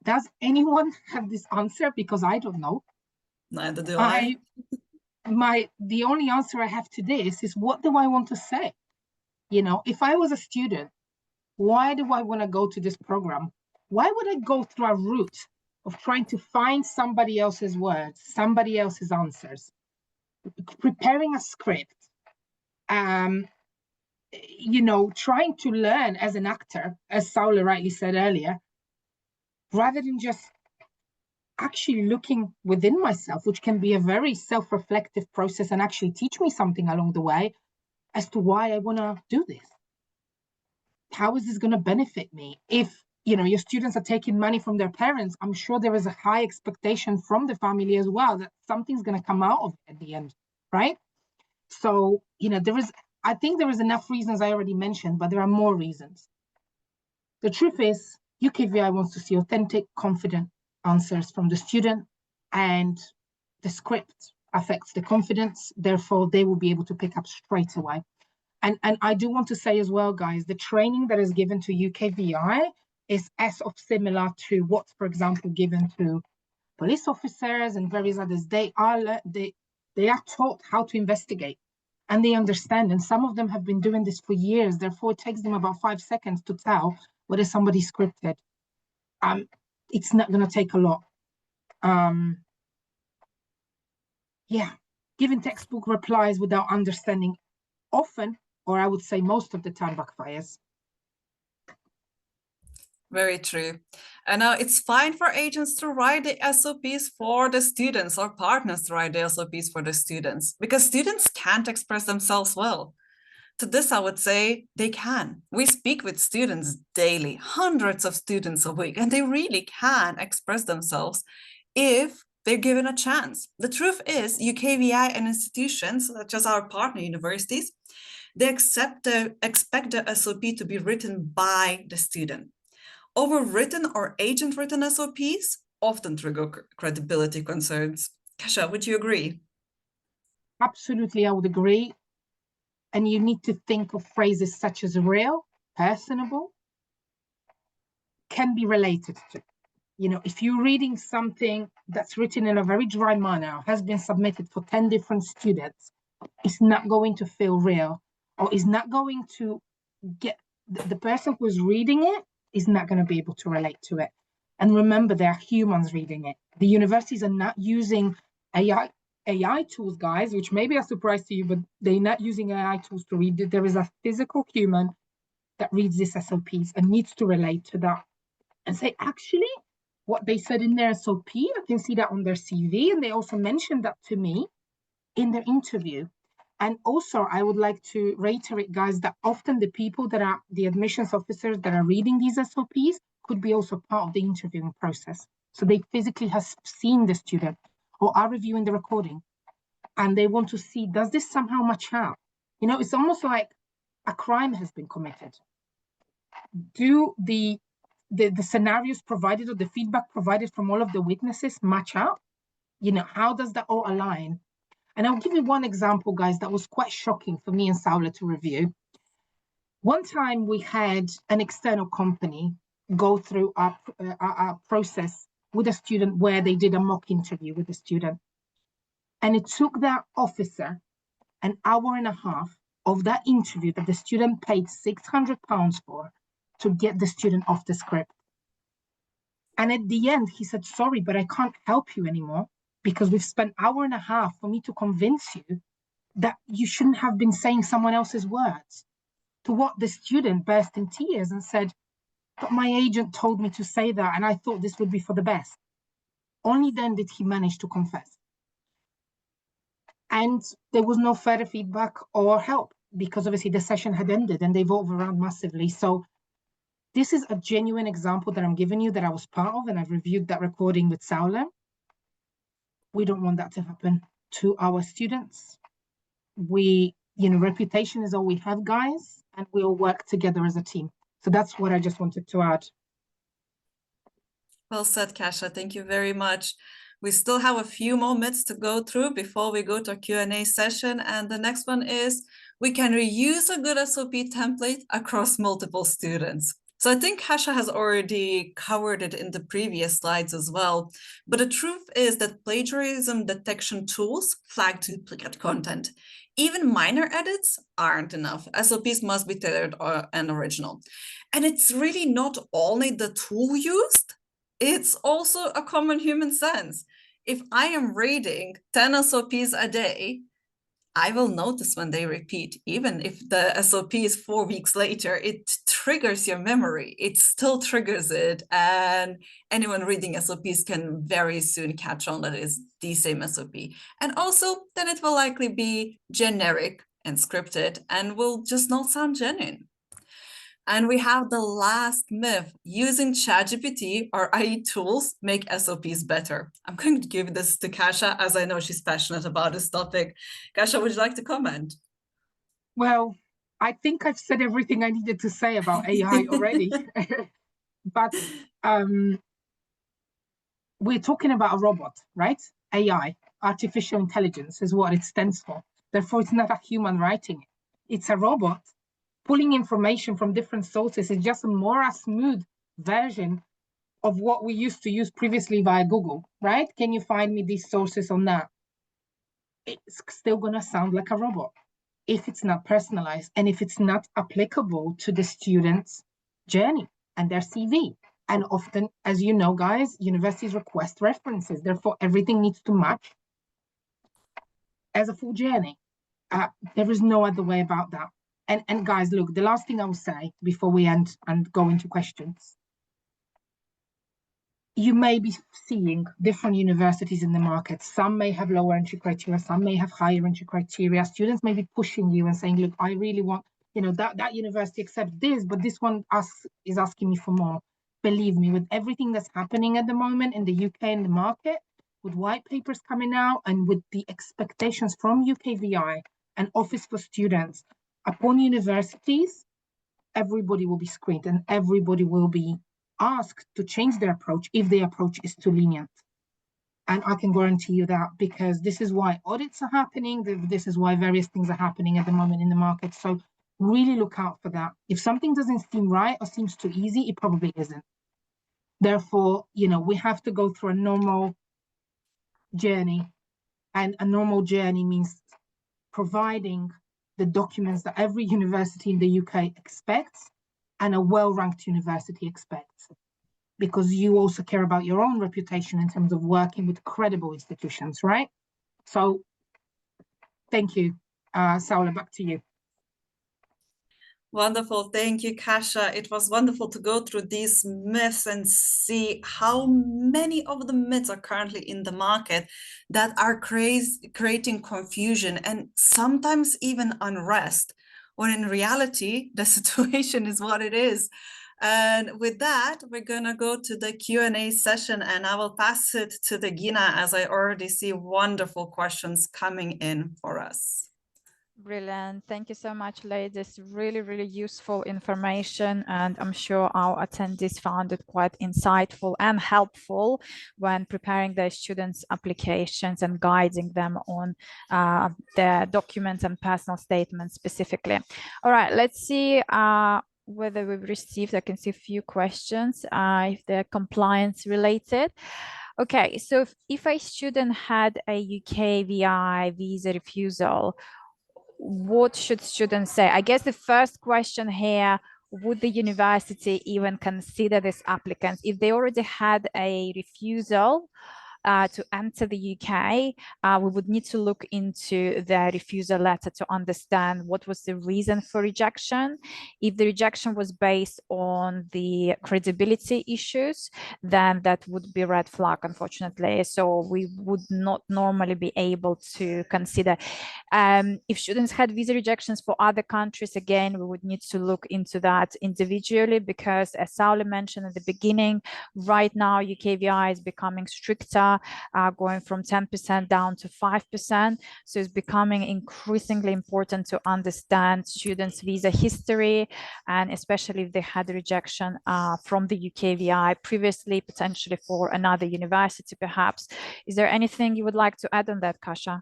Does anyone have this answer? Because I don't know.
Neither do I.
The only answer I have to this is, what do I want to say? If I was a student, why do I want to go to this program? Why would I go through a route of trying to find somebody else's words, somebody else's answers, preparing a script, trying to learn as an actor, as Saula rightly said earlier, rather than just actually looking within myself, which can be a very self-reflective process and actually teach me something along the way as to why I want to do this. How is this going to benefit me? If your students are taking money from their parents, I'm sure there is a high expectation from the family as well that something's going to come out of it at the end, right? So, I think there is enough reasons I already mentioned, but there are more reasons. The truth is, UKVI wants to see authentic, confident answers from the student, and the script affects the confidence. Therefore, they will be able to pick up straight away. And I do want to say as well, guys, the training that is given to UKVI is as of similar to what's, for example, given to police officers and various others. They are taught how to investigate, and they understand. And some of them have been doing this for years. Therefore, it takes them about 5 seconds to tell whether somebody's scripted. It's not going to take a lot. Giving textbook replies without understanding often, or I would say most of the time, backfires.
Very true. And now it's fine for agents to write the SOPs for the students, or partners to write the SOPs for the students, because students can't express themselves well. To this, I would say they can. We speak with students daily, hundreds of students a week, and they really can express themselves if they're given a chance. The truth is, UKVI and institutions, such as our partner universities, they expect the SOP to be written by the student. Overwritten or agent-written SOPs often trigger credibility concerns. Kasia, would you agree?
Absolutely, I would agree. And you need to think of phrases such as real, personable, can be related to. If you're reading something that's written in a very dry manner, has been submitted for 10 different students, it's not going to feel real, or is not going to get the person who's reading it is not going to be able to relate to it. And remember, there are humans reading it. The universities are not using AI tools, guys, which may be a surprise to you, but they're not using AI tools to read it. There is a physical human that reads these SOPs and needs to relate to that and say, actually, what they said in their SOP, I can see that on their CV, and they also mentioned that to me. in their interview. And also, I would like to reiterate, guys, that often the people that are the admissions officers that are reading these SOPs could be also part of the interviewing process. So they physically have seen the student or are reviewing the recording, and they want to see, does this somehow match up? You know, it's almost like a crime has been committed. Do the scenarios provided or the feedback provided from all of the witnesses match up? You know, how does that all align? And I'll give you one example, guys, that was quite shocking for me and Saula to review. One time we had an external company go through our process with a student where they did a mock interview with the student. And it took that officer an hour and a half of that interview that the student paid £600 for to get the student off the script. And at the end, he said, sorry, but I can't help you anymore because we've spent an hour and a half for me to convince you that you shouldn't have been saying someone else's words. To what the student burst in tears and said, but my agent told me to say that and I thought this would be for the best. Only then did he manage to confess. And there was no further feedback or help because obviously the session had ended and they've overrun massively. So this is a genuine example that I'm giving you that I was part of, and I've reviewed that recording with Saula. We don't want that to happen to our students. Reputation is all we have, guys, and we all work together as a team. So that's what I just wanted to add.
Well said, Kasia. Thank you very much. We still have a few more myths to go through before we go to our Q&A session. And the next one is, we can reuse a good SOP template across multiple students. So I think Kasia has already covered it in the previous slides as well. But the truth is that plagiarism detection tools flag duplicate content. Even minor edits aren't enough. SOPs must be tailored and original. And it's really not only the tool used, it's also a common human sense. If I am reading 10 SOPs a day, I will notice when they repeat. Even if the SOP is 4 weeks later, it triggers your memory. It still triggers it. And anyone reading SOPs can very soon catch on that it is the same SOP. And also, then it will likely be generic and scripted and will just not sound genuine. And we have the last myth, using ChatGPT or AI tools make SOPs better. I'm going to give this to Kasia, as I know she's passionate about this topic. Kasia, would you like to comment?
Well, I think I've said everything I needed to say about AI already. But we're talking about a robot, right? AI, artificial intelligence, is what it stands for. Therefore, it's not a human writing it. It's a robot pulling information from different sources. Is just a more smooth version of what we used to use previously via Google, right? Can you find me these sources on that? It's still going to sound like a robot if it's not personalized and if it's not applicable to the student's journey and their CV. And often, as you know, guys, universities request references. Therefore, everything needs to match as a full journey. There is no other way about that. And guys, look, the last thing I will say before we end and go into questions. You may be seeing different universities in the market. Some may have lower entry criteria, some may have higher entry criteria. Students may be pushing you and saying, look, I really want, that university accepts this, but this one is asking me for more. Believe me, with everything that's happening at the moment in the UK in the market, with white papers coming out and with the expectations from UKVI and Office for Students upon universities, everybody will be screened and everybody will be asked to change their approach if their approach is too lenient. And I can guarantee you that, because this is why audits are happening. This is why various things are happening at the moment in the market. So really look out for that. If something doesn't seem right or seems too easy, it probably isn't. Therefore, we have to go through a normal journey, and a normal journey means providing the documents that every university in the UK expects and a well-ranked university expects, because you also care about your own reputation in terms of working with credible institutions, right? So thank you. Saula, back to you.
Wonderful. Thank you, Kasia. It was wonderful to go through these myths and see how many of the myths are currently in the market that are creating confusion and sometimes even unrest, when in reality, the situation is what it is. And with that, we're going to go to the Q&A session, and I will pass it to the Gina, as I already see wonderful questions coming in for us.
Brilliant. Thank you so much, ladies. Really, really useful information. And I'm sure our attendees found it quite insightful and helpful when preparing their students' applications and guiding them on their documents and personal statements specifically. All right, let's see whether we've received, I can see a few questions, if they're compliance related. Okay, so if a student had a UKVI visa refusal, what should students say? I guess the first question here, would the university even consider these applicants if they already had a refusal to enter the UK? We would need to look into the refusal letter to understand what was the reason for rejection. If the rejection was based on the credibility issues, then that would be a red flag, unfortunately. So we would not normally be able to consider. If students had visa rejections for other countries, again, we would need to look into that individually, because as Sauli mentioned at the beginning, right now UKVI is becoming stricter, going from 10% down to 5%. So it's becoming increasingly important to understand students' visa history, and especially if they had a rejection from the UKVI previously, potentially for another university perhaps. Is there anything you would like to add on that, Kasia?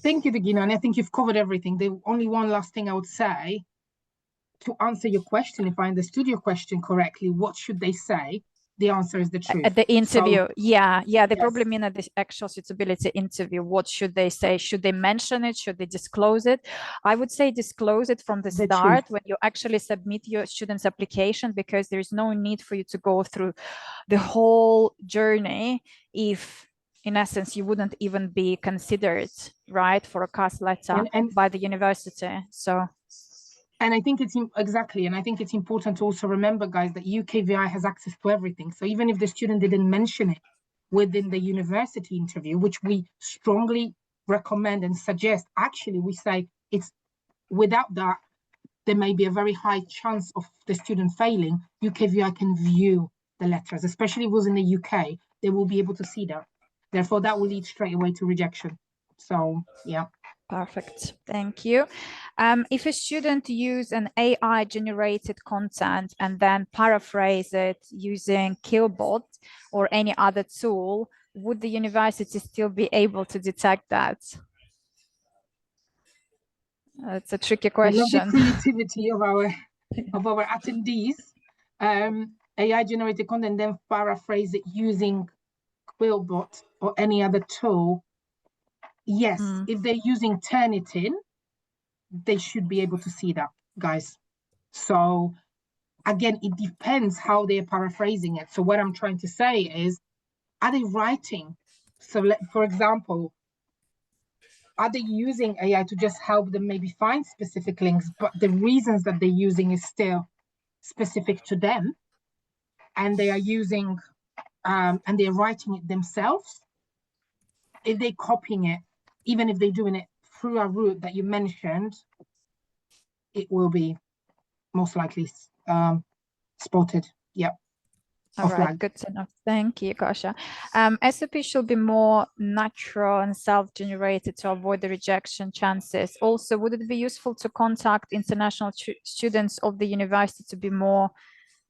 Thank you, Gina, and I think you've covered everything. The only one last thing I would say to answer your question, if I understood your question correctly, what should they say? The answer is the truth.
At the interview,
so,
yeah, they
yes.
probably mean at the actual suitability interview. What should they say? Should they mention it? Should they disclose it? I would say disclose it from the start when you actually submit your student's application, because there is no need for you to go through the whole journey if, in essence, you wouldn't even be considered, right, for a CAS letter by the university. So.
And I think it's exactly, and I think it's important to also remember, guys, that UKVI has access to everything. So even if the student didn't mention it within the university interview, which we strongly recommend and suggest, actually, we say it's without that, there may be a very high chance of the student failing. UKVI can view the letters, especially if it was in the UK, they will be able to see that. Therefore, that will lead straight away to rejection. So, yeah.
Perfect. Thank you. If a student use an AI-generated content and then paraphrase it using Killbot or any other tool, would the university still be able to detect that? It's a tricky question.
I love the creativity of our attendees. AI-generated content, then paraphrase it using Quillbot or any other tool. Yes, if they're using Turnitin, they should be able to see that, guys. So again, it depends how they're paraphrasing it. So what I'm trying to say is, are they writing? So for example, are they using AI to just help them maybe find specific links, but the reasons that they're using is still specific to them, and they are using and they're writing it themselves? If they're copying it, even if they're doing it through a route that you mentioned, it will be most likely spotted. Yep.
All right, good to know. Thank you, Kasia. SOP should be more natural and self-generated to avoid the rejection chances. Also, would it be useful to contact international students of the university to be more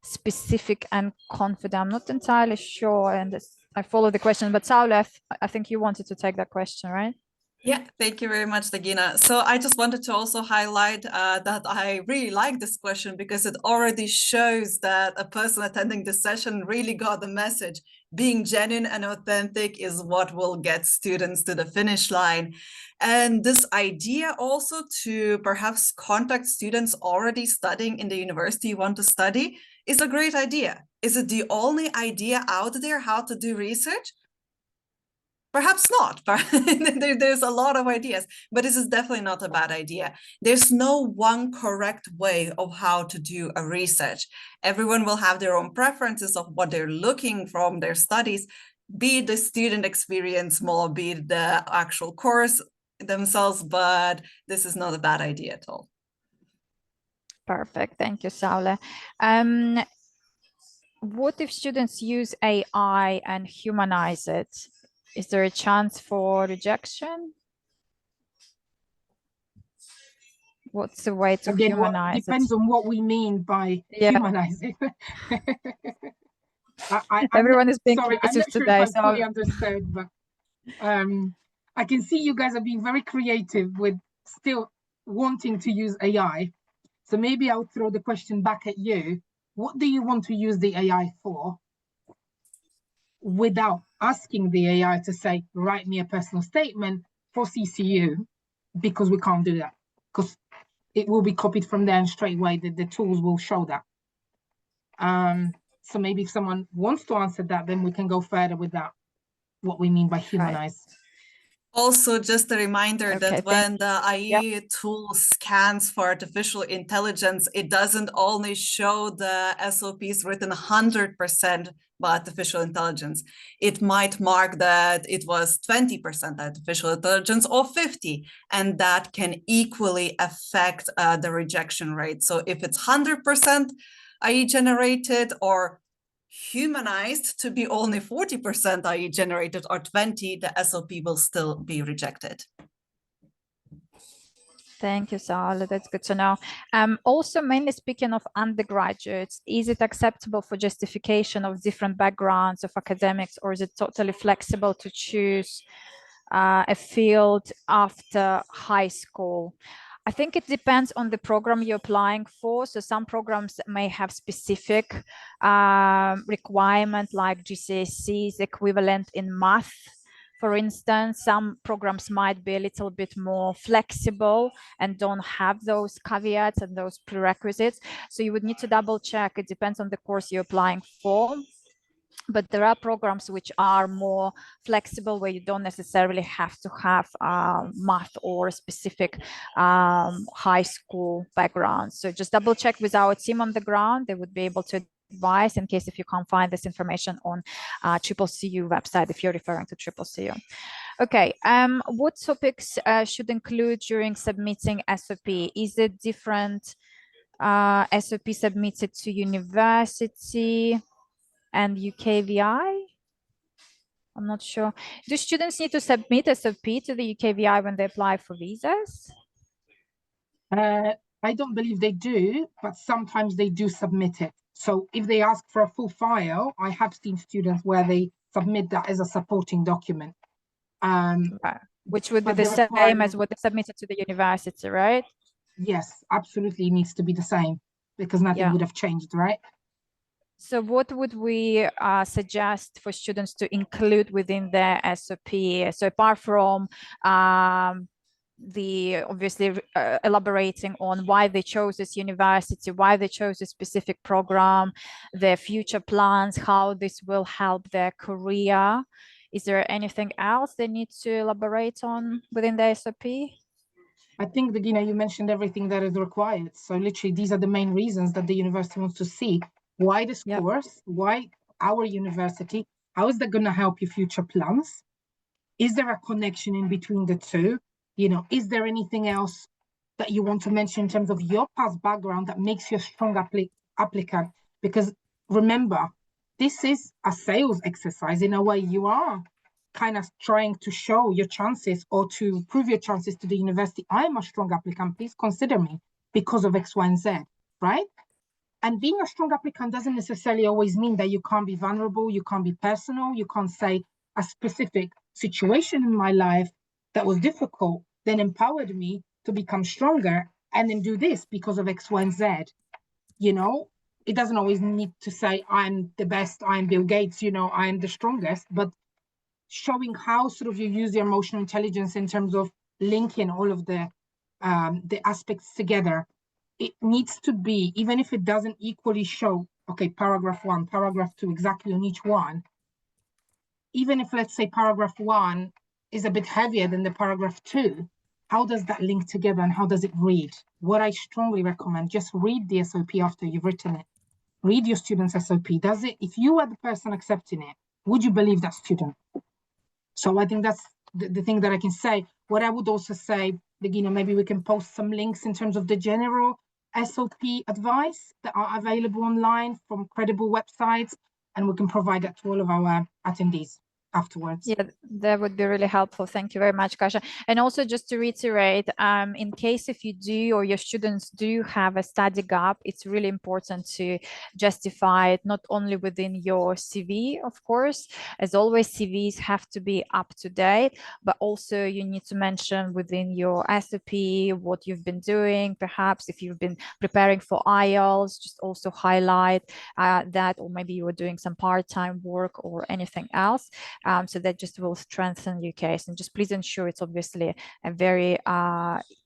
specific and confident? I'm not entirely sure, and I follow the question, but Sauli, I think you wanted to take that question, right?
Yeah, thank you very much, Dagina. So I just wanted to also highlight that I really like this question, because it already shows that a person attending this session really got the message. Being genuine and authentic is what will get students to the finish line. And this idea also to perhaps contact students already studying in the university you want to study is a great idea. Is it the only idea out there how to do research? Perhaps not, but there's a lot of ideas, but this is definitely not a bad idea. There's no one correct way of how to do a research. Everyone will have their own preferences of what they're looking from their studies, be it the student experience more, be it the actual course themselves, but this is not a bad idea at all.
Perfect. Thank you, Saule. What if students use AI and humanize it? Is there a chance for rejection? What's the way to humanize it?
Depends on what we mean by humanizing.
Everyone is being
sorry, I'm
creative
not sure
today.
if I fully understood, but I can see you guys are being very creative with still wanting to use AI. So maybe I'll throw the question back at you. What do you want to use the AI for? Without asking the AI to say, write me a personal statement for CCU, because we can't do that. Because it will be copied from there and straight away the tools will show that. So maybe if someone wants to answer that, then we can go further with that, what we mean by humanize.
Also, just a reminder that when the AI tool scans for artificial intelligence, it doesn't only show the SOPs written 100% by artificial intelligence. It might mark that it was 20% artificial intelligence or 50%, and that can equally affect the rejection rate. So if it's 100% AI generated or humanized to be only 40% AI generated or 20%, the SOP will still be rejected.
Thank you, Saule. That's good to know. Also, mainly speaking of undergraduates, is it acceptable for justification of different backgrounds of academics, or is it totally flexible to choose a field after high school? I think it depends on the program you're applying for. So some programs may have specific requirement, like GCSEs equivalent in math. For instance, some programs might be a little bit more flexible and don't have those caveats and those prerequisites. So you would need to double check. It depends on the course you're applying for. But there are programs which are more flexible, where you don't necessarily have to have math or specific high school background. So just double check with our team on the ground. They would be able to advise in case if you can't find this information on CCU website, if you're referring to CCU. Okay, what topics should include during submitting SOP? Is it different SOP submitted to university and UKVI? I'm not sure. Do students need to submit SOP to the UKVI when they apply for visas?
I don't believe they do, but sometimes they do submit it. So if they ask for a full file, I have seen students where they submit that as a supporting document.
Right. Which would be the same as what they submitted to the university, right?
Yes, absolutely needs to be the same, because nothing would have changed, right?
So what would we suggest for students to include within their SOP? So apart from the obviously elaborating on why they chose this university, why they chose a specific program, their future plans, how this will help their career, is there anything else they need to elaborate on within the SOP?
I think that, you mentioned everything that is required. So literally, these are the main reasons that the university wants to see. Why this course? Why our university? How is that going to help your future plans? Is there a connection in between the two? Is there anything else that you want to mention in terms of your past background that makes you a strong applicant? Because remember, this is a sales exercise. In a way, you are kind of trying to show your chances or to prove your chances to the university. I'm a strong applicant. Please consider me because of X, Y, and Z, right? And being a strong applicant doesn't necessarily always mean that you can't be vulnerable, you can't be personal, you can't say a specific situation in my life that was difficult, then empowered me to become stronger and then do this because of X, Y, and Z. It doesn't always need to say I'm the best, I'm Bill Gates, I'm the strongest, but showing how sort of you use your emotional intelligence in terms of linking all of the aspects together. It needs to be, even if it doesn't equally show, okay, paragraph 1, paragraph 2, exactly on each one, even if, let's say, paragraph 1 is a bit heavier than the paragraph 2, how does that link together and how does it read? What I strongly recommend, just read the SOP after you've written it. Read your student's SOP. Does it, if you are the person accepting it, would you believe that student? So I think that's the thing that I can say. What I would also say, maybe we can post some links in terms of the general SOP advice that are available online from credible websites, and we can provide that to all of our attendees afterwards.
Yeah, that would be really helpful. Thank you very much, Kasia. And also just to reiterate, in case if you do or your students do have a study gap, it's really important to justify it not only within your CV, of course, as always, CVs have to be up to date, but also you need to mention within your SOP what you've been doing. Perhaps if you've been preparing for IELTS, just also highlight that, or maybe you were doing some part-time work or anything else. So that just will strengthen your case, and just please ensure it's obviously a very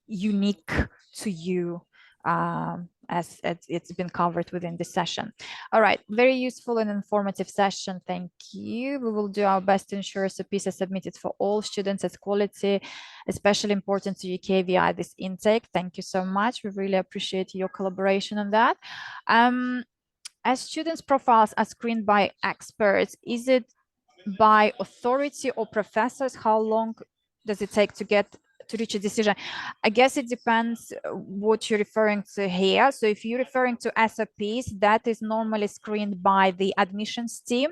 unique to you, as it's been covered within this session. All right, very useful and informative session. Thank you. We will do our best to ensure SOPs are submitted for all students as quality, especially important to UKVI this intake. Thank you so much. We really appreciate your collaboration on that. As students' profiles are screened by experts, is it by authority or professors? How long does it take to reach a decision? I guess it depends what you're referring to here. So if you're referring to SOPs, that is normally screened by the admissions team.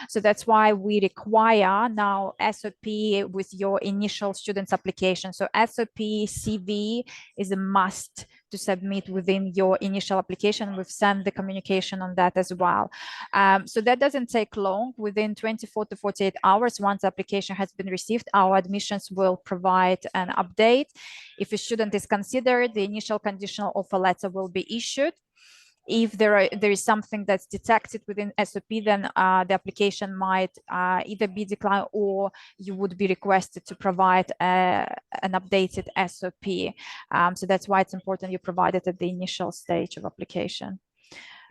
So that's why we require now SOP with your initial student's application. So SOP CV is a must to submit within your initial application. We've sent the communication on that as well. So that doesn't take long. Within 24 to 48 hours, once the application has been received, our admissions will provide an update. If a student is considered, the initial conditional offer letter will be issued. If there is something that's detected within SOP, then the application might either be declined or you would be requested to provide an updated SOP. So that's why it's important you provide it at the initial stage of application.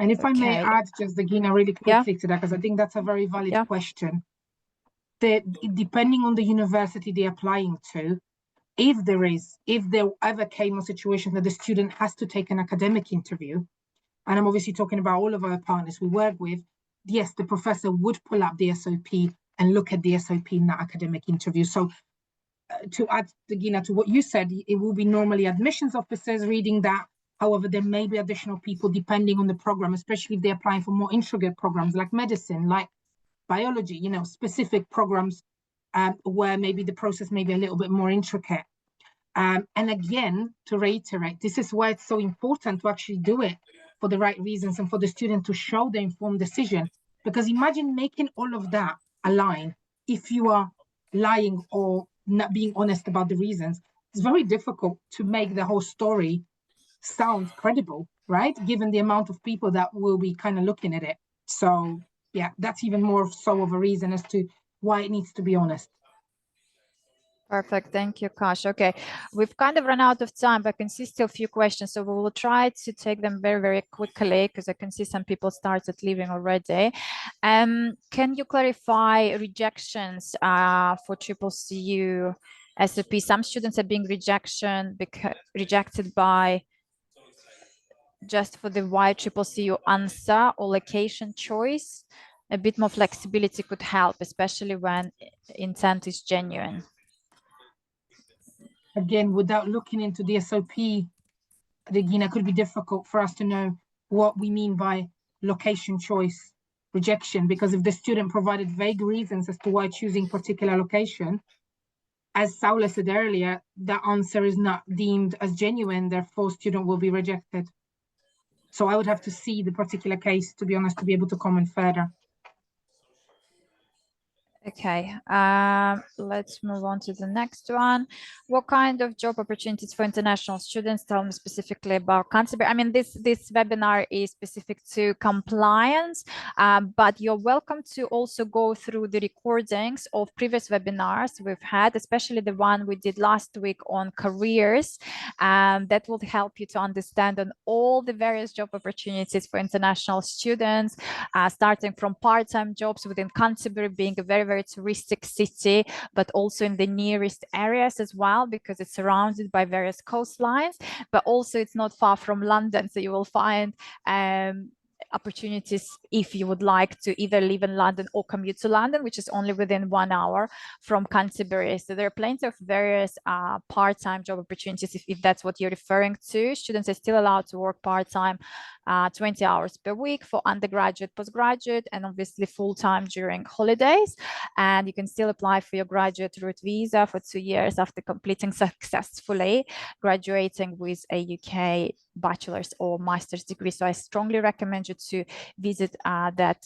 And if I may add just, Gina, really quickly to that, because I think that's a very valid question. Depending on the university they're applying to, if there ever came a situation that the student has to take an academic interview, and I'm obviously talking about all of our partners we work with, yes, the professor would pull up the SOP and look at the SOP in that academic interview. So to add, Gina, to what you said, it will be normally admissions officers reading that. However, there may be additional people depending on the program, especially if they're applying for more intricate programs like medicine, like biology, specific programs where maybe the process may be a little bit more intricate. And again, to reiterate, this is why it's so important to actually do it for the right reasons and for the student to show the informed decision. Because imagine making all of that align if you are lying or not being honest about the reasons. It's very difficult to make the whole story sound credible, right? Given the amount of people that will be kind of looking at it. So yeah, that's even more so of a reason as to why it needs to be honest.
Perfect. Thank you, Kasia. Okay, we've kind of run out of time, but I can see still a few questions. So we will try to take them very, very quickly because I can see some people started leaving already. Can you clarify rejections for CCCU SOP? Some students are being rejected by just for the why CCCU answer or location choice. A bit more flexibility could help, especially when intent is genuine.
Again, without looking into the SOP, Regina, could be difficult for us to know what we mean by location choice rejection, because if the student provided vague reasons as to why choosing particular location, as Saula said earlier, the answer is not deemed as genuine, therefore student will be rejected. So I would have to see the particular case, to be honest, to be able to comment further.
Okay, let's move on to the next one. What kind of job opportunities for international students? Tell me specifically about Canterbury. I mean, this webinar is specific to compliance, but you're welcome to also go through the recordings of previous webinars we've had, especially the one we did last week on careers. That will help you to understand on all the various job opportunities for international students, starting from part-time jobs within Canterbury being a very very touristic city, but also in the nearest areas as well, because it's surrounded by various coastlines, but also it's not far from London. So you will find opportunities if you would like to either live in London or commute to London, which is only within 1 hour from Canterbury. So there are plenty of various part-time job opportunities if that's what you're referring to. Students are still allowed to work part-time 20 hours per week for undergraduate, postgraduate, and obviously full-time during holidays. And you can still apply for your graduate route visa for 2 years after completing successfully graduating with a UK bachelor's or master's degree. So I strongly recommend you to visit that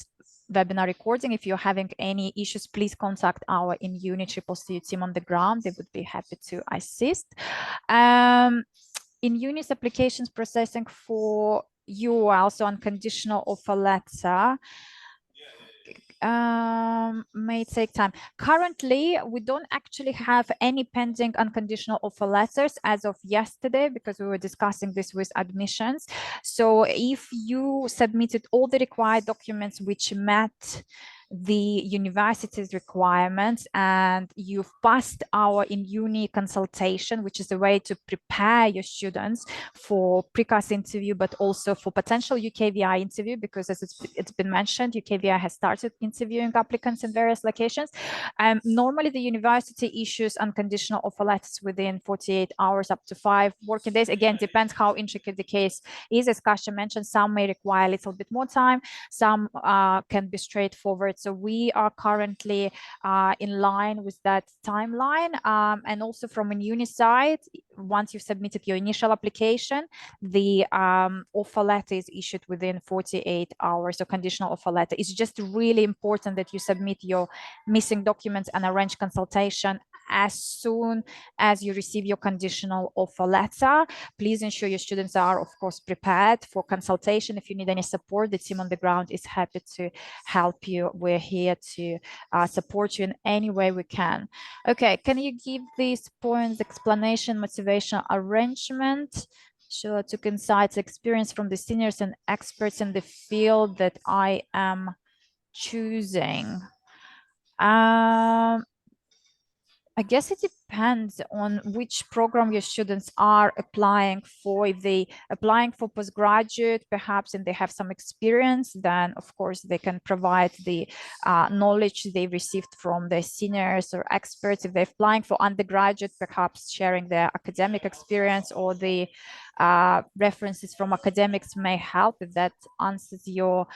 webinar recording. If you're having any issues, please contact our InUni CCC team on the ground. They would be happy to assist. InUni's applications processing for you also unconditional offer letter may take time. Currently, we don't actually have any pending unconditional offer letters as of yesterday, because we were discussing this with admissions. So if you submitted all the required documents which met the university's requirements and you've passed our InUni consultation, which is a way to prepare your students for pre-CAS interview, but also for potential UKVI interview, because as it's been mentioned, UKVI has started interviewing applicants in various locations. Normally the university issues unconditional offer letters within 48 hours up to 5 working days. Again, depends how intricate the case is. As Kasia mentioned, some may require a little bit more time, some can be straightforward. So we are currently in line with that timeline. And also from InUni side, once you've submitted your initial application, the offer letter is issued within 48 hours. So conditional offer letter. It's just really important that you submit your missing documents and arrange consultation as soon as you receive your conditional offer letter. Please ensure your students are, of course, prepared for consultation. If you need any support, the team on the ground is happy to help you. We're here to support you in any way we can. Okay, can you give these points explanation, motivation, arrangement? Sure, took insights, experience from the seniors and experts in the field that I am choosing. I guess it depends on which program your students are applying for. If they applying for postgraduate, perhaps, and they have some experience, then of course they can provide the knowledge they received from their seniors or experts. If they're applying for undergraduate, perhaps sharing their academic experience or the references from academics may help, if that answers your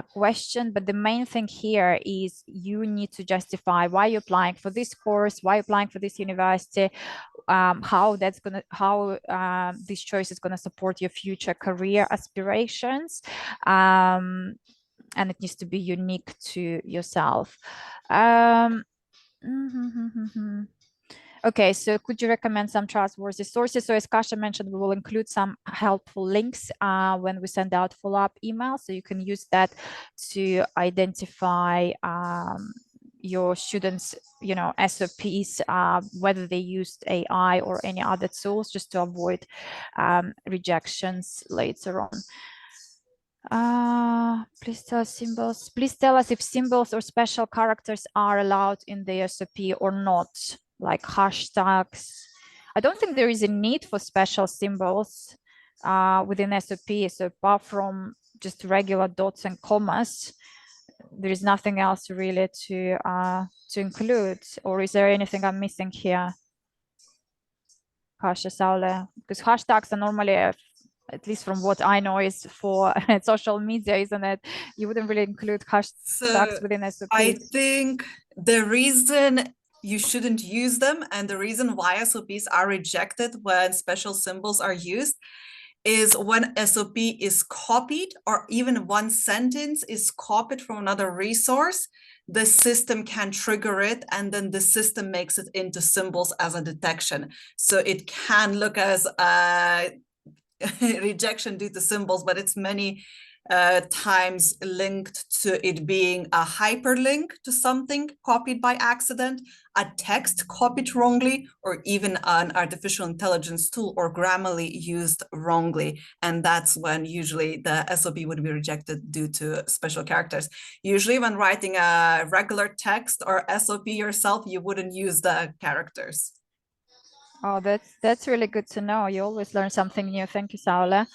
question. But the main thing here is you need to justify why you're applying for this course, why you're applying for this university, how this choice is going to support your future career aspirations, and it needs to be unique to yourself. Okay, so could you recommend some trustworthy sources? So as Kasia mentioned, we will include some helpful links when we send out follow-up emails. So you can use that to identify your students, SOPs, whether they used AI or any other tools, just to avoid rejections later on. Please tell us symbols. Please tell us if symbols or special characters are allowed in the SOP or not, like hashtags. I don't think there is a need for special symbols within SOP. So apart from just regular dots and commas, there is nothing else really to include. Or is there anything I'm missing here? Kasia, Saule, because hashtags are normally, at least from what I know, is for social media, isn't it? You wouldn't really include hashtags within SOPs.
I think the reason you shouldn't use them and the reason why SOPs are rejected when special symbols are used is when SOP is copied, or even one sentence is copied from another resource, the system can trigger it, and then the system makes it into symbols as a detection. So it can look as rejection due to symbols, but it's many times linked to it being a hyperlink to something copied by accident. a text copied wrongly, or even an artificial intelligence tool or Grammarly used wrongly. And that's when usually the SOP would be rejected due to special characters. Usually when writing a regular text or SOP yourself, you wouldn't use the characters.
Oh, that's really good to know. You always learn something new. Thank you, Saula.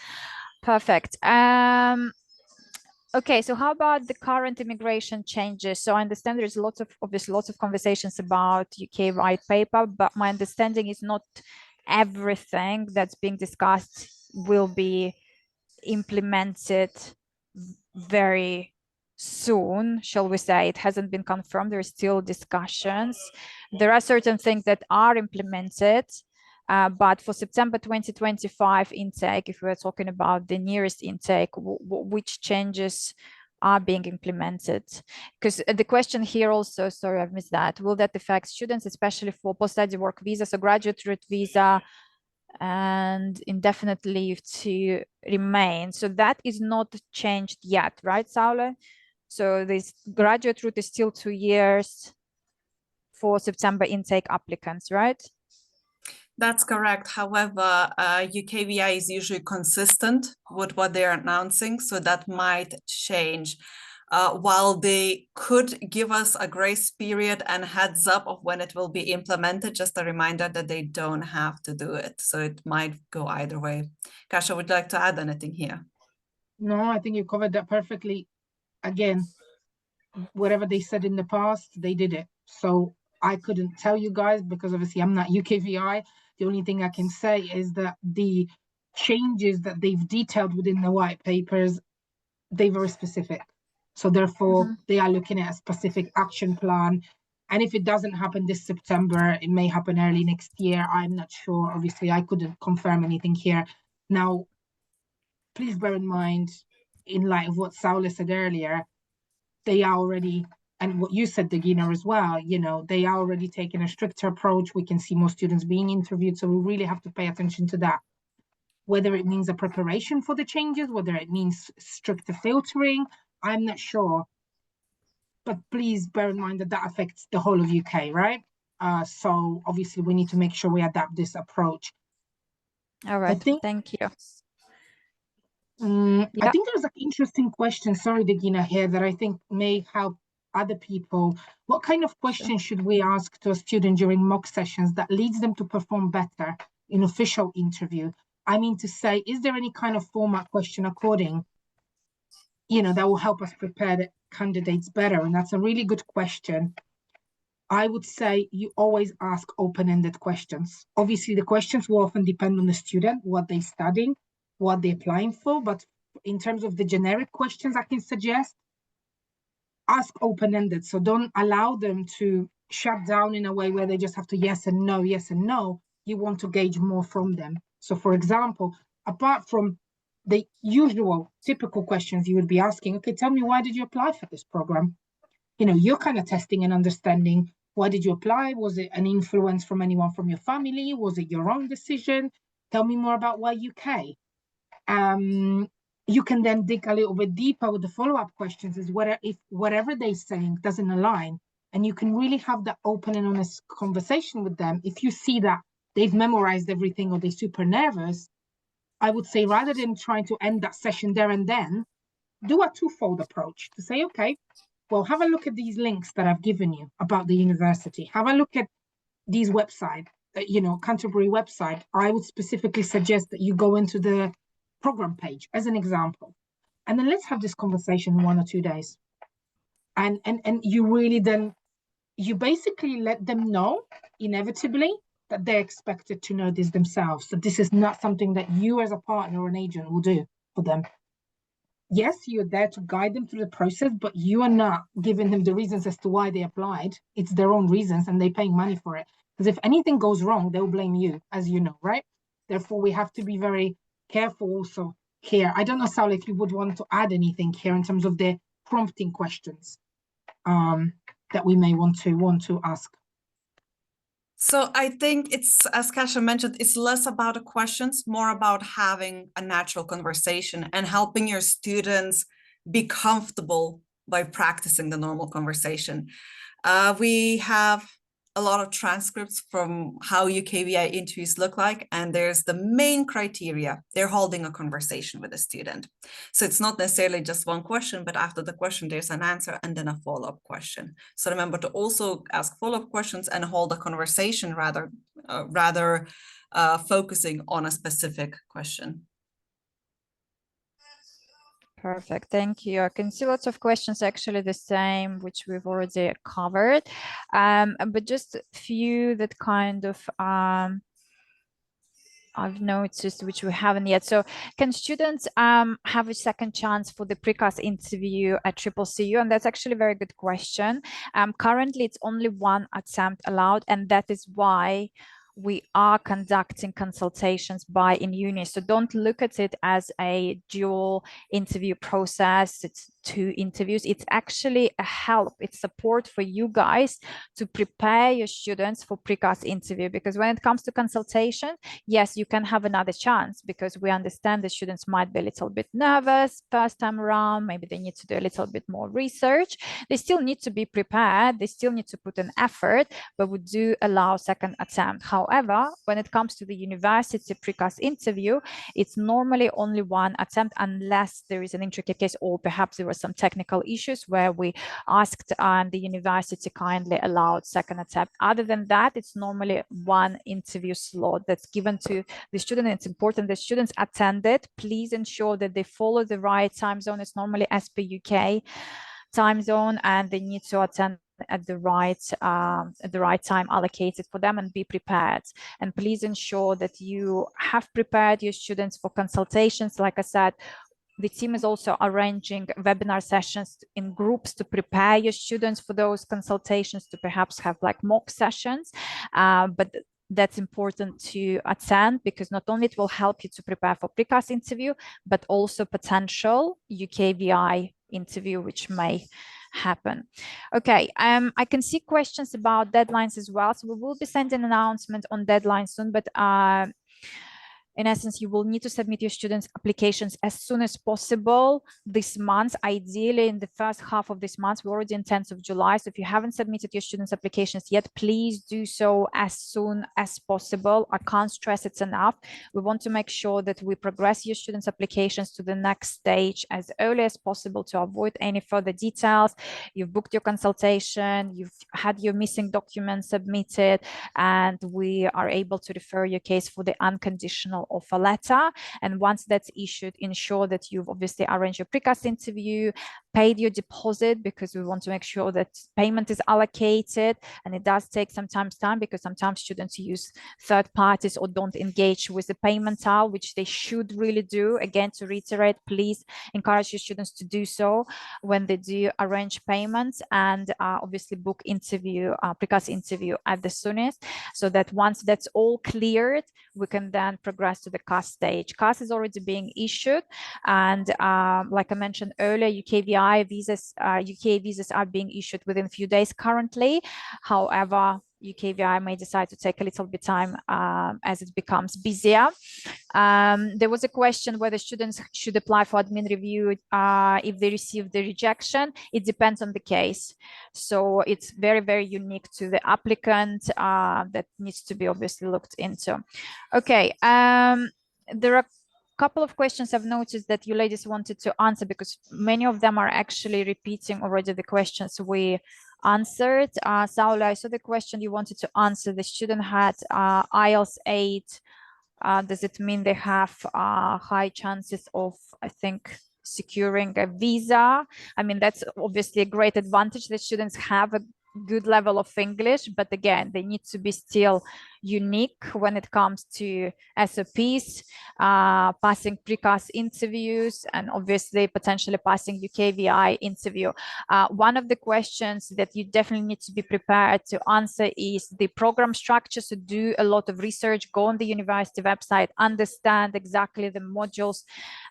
Perfect. Okay, so how about the current immigration changes? So I understand there's obviously lots of conversations about UK white paper, but my understanding is not everything that's being discussed will be implemented very soon, shall we say. It hasn't been confirmed. There are still discussions. There are certain things that are implemented, but for September 2025 intake, if we're talking about the nearest intake, which changes are being implemented? Because the question here also, sorry, I've missed that. Will that affect students, especially for post-study work visa, so graduate route visa, and indefinite leave to remain? So that is not changed yet, right, Saule? So this graduate route is still 2 years for September intake applicants, right?
That's correct. However, UKVI is usually consistent with what they're announcing, so that might change. While they could give us a grace period and heads up of when it will be implemented, just a reminder that they don't have to do it. So it might go either way. Kasia, would you like to add anything here?
No, I think you covered that perfectly. Again, whatever they said in the past, they did it. So I couldn't tell you guys because obviously I'm not UKVI. The only thing I can say is that the changes that they've detailed within the white papers, they're very specific. So therefore, they are looking at a specific action plan. And if it doesn't happen this September, it may happen early next year. I'm not sure. Obviously, I couldn't confirm anything here. Now, please bear in mind, in light of what Saula said earlier, they are already, and what you said, Dagina, as well, you know, they are already taking a stricter approach. We can see more students being interviewed. So we really have to pay attention to that. Whether it means a preparation for the changes, whether it means stricter filtering, I'm not sure. But please bear in mind that that affects the whole of UK, right? So obviously we need to make sure we adapt this approach.
All right, thank you.
I think there's an interesting question, sorry, Dagina, here that I think may help other people. What kind of questions should we ask to a student during mock sessions that leads them to perform better in official interview? I mean to say, is there any kind of format question according, that will help us prepare the candidates better? And that's a really good question. I would say you always ask open-ended questions. Obviously, the questions will often depend on the student, what they're studying, what they're applying for. But in terms of the generic questions, I can suggest ask open-ended. So don't allow them to shut down in a way where they just have to yes and no, yes and no. You want to gauge more from them. So for example, apart from the usual typical questions you would be asking, okay, tell me, why did you apply for this program? You're kind of testing and understanding, why did you apply? Was it an influence from anyone from your family? Was it your own decision? Tell me more about why UK. You can then dig a little bit deeper with the follow-up questions, is if whatever they're saying doesn't align, and you can really have that open and honest conversation with them. If you see that they've memorized everything or they're super nervous, I would say rather than trying to end that session there and then, do a twofold approach to say, okay, well, have a look at these links that I've given you about the university. Have a look at these websites, Canterbury website. I would specifically suggest that you go into the program page as an example. And then let's have this conversation in 1 or 2 days. And you really then, you basically let them know inevitably that they're expected to know this themselves. So this is not something that you as a partner or an agent will do for them. Yes, you're there to guide them through the process, but you are not giving them the reasons as to why they applied. It's their own reasons and they're paying money for it. Because if anything goes wrong, they'll blame you, as you know, right? Therefore, we have to be very careful also here. I don't know, Saul, if you would want to add anything here in terms of the prompting questions that we may want to ask.
So I think it's, as Kasia mentioned, it's less about the questions, more about having a natural conversation and helping your students be comfortable by practicing the normal conversation. We have a lot of transcripts from how UKVI interviews look like, and there's the main criteria. They're holding a conversation with a student. So it's not necessarily just one question, but after the question, there's an answer and then a follow-up question. So remember to also ask follow-up questions and hold a conversation rather focusing on a specific question.
Perfect, thank you. I can see lots of questions actually the same, which we've already covered, but just a few that kind of I've noticed which we haven't yet. So can students have a second chance for the precast interview at CCCU? And that's actually a very good question. Currently, it's only one attempt allowed, and that is why we are conducting consultations by InUni. So don't look at it as a dual interview process. It's 2 interviews. It's actually a help. It's support for you guys to prepare your students for precast interview. Because when it comes to consultation, yes, you can have another chance, because we understand the students might be a little bit nervous first time around. Maybe they need to do a little bit more research. They still need to be prepared. They still need to put an effort, but we do allow second attempt. However, when it comes to the university precast interview, it's normally only one attempt, unless there is an intricate case or perhaps there were some technical issues where we asked and the university kindly allowed second attempt. Other than that, it's normally one interview slot that's given to the student. It's important that students attend it. Please ensure that they follow the right time zone. It's normally as per UK time zone, and they need to attend at the right time allocated for them and be prepared. And please ensure that you have prepared your students for consultations. Like I said, the team is also arranging webinar sessions in groups to prepare your students for those consultations, to perhaps have like mock sessions, but that's important to attend, because not only it will help you to prepare for precast interview, but also potential UKVI interview, which may happen. Okay, I can see questions about deadlines as well. So we will be sending an announcement on deadlines soon, but in essence, you will need to submit your students' applications as soon as possible this month. Ideally, in the first half of this month. We're already in 10th of July. So if you haven't submitted your students' applications yet, please do so as soon as possible. I can't stress it enough. We want to make sure that we progress your students' applications to the next stage as early as possible to avoid any further details. You've booked your consultation, you've had your missing documents submitted, and we are able to refer your case for the unconditional offer letter. And once that's issued, ensure that you've obviously arranged your precast interview, paid your deposit, because we want to make sure that payment is allocated. And it does take sometimes time, because sometimes students use third parties or don't engage with the payment tile, which they should really do. Again, to reiterate, please encourage your students to do so when they do arrange payments, and obviously book interview, precast interview at the soonest, so that once that's all cleared, we can then progress to the CAS stage. CAS is already being issued, and like I mentioned earlier, UKVI visas, UK visas are being issued within a few days currently. However, UKVI may decide to take a little bit time as it becomes busier. There was a question whether students should apply for admin review if they receive the rejection. It depends on the case. So it's very, very unique to the applicant. That needs to be obviously looked into. Okay, there are couple of questions I've noticed that you ladies wanted to answer, because many of them are actually repeating already the questions we answered. Saula, I saw the question you wanted to answer. The student had IELTS 8. Does it mean they have high chances of, I think, securing a visa? I mean, that's obviously a great advantage that students have a good level of English, but again, they need to be still unique when it comes to SOPs, passing precast interviews, and obviously potentially passing UKVI interview. One of the questions that you definitely need to be prepared to answer is the program structure. So do a lot of research, go on the university website, understand exactly the modules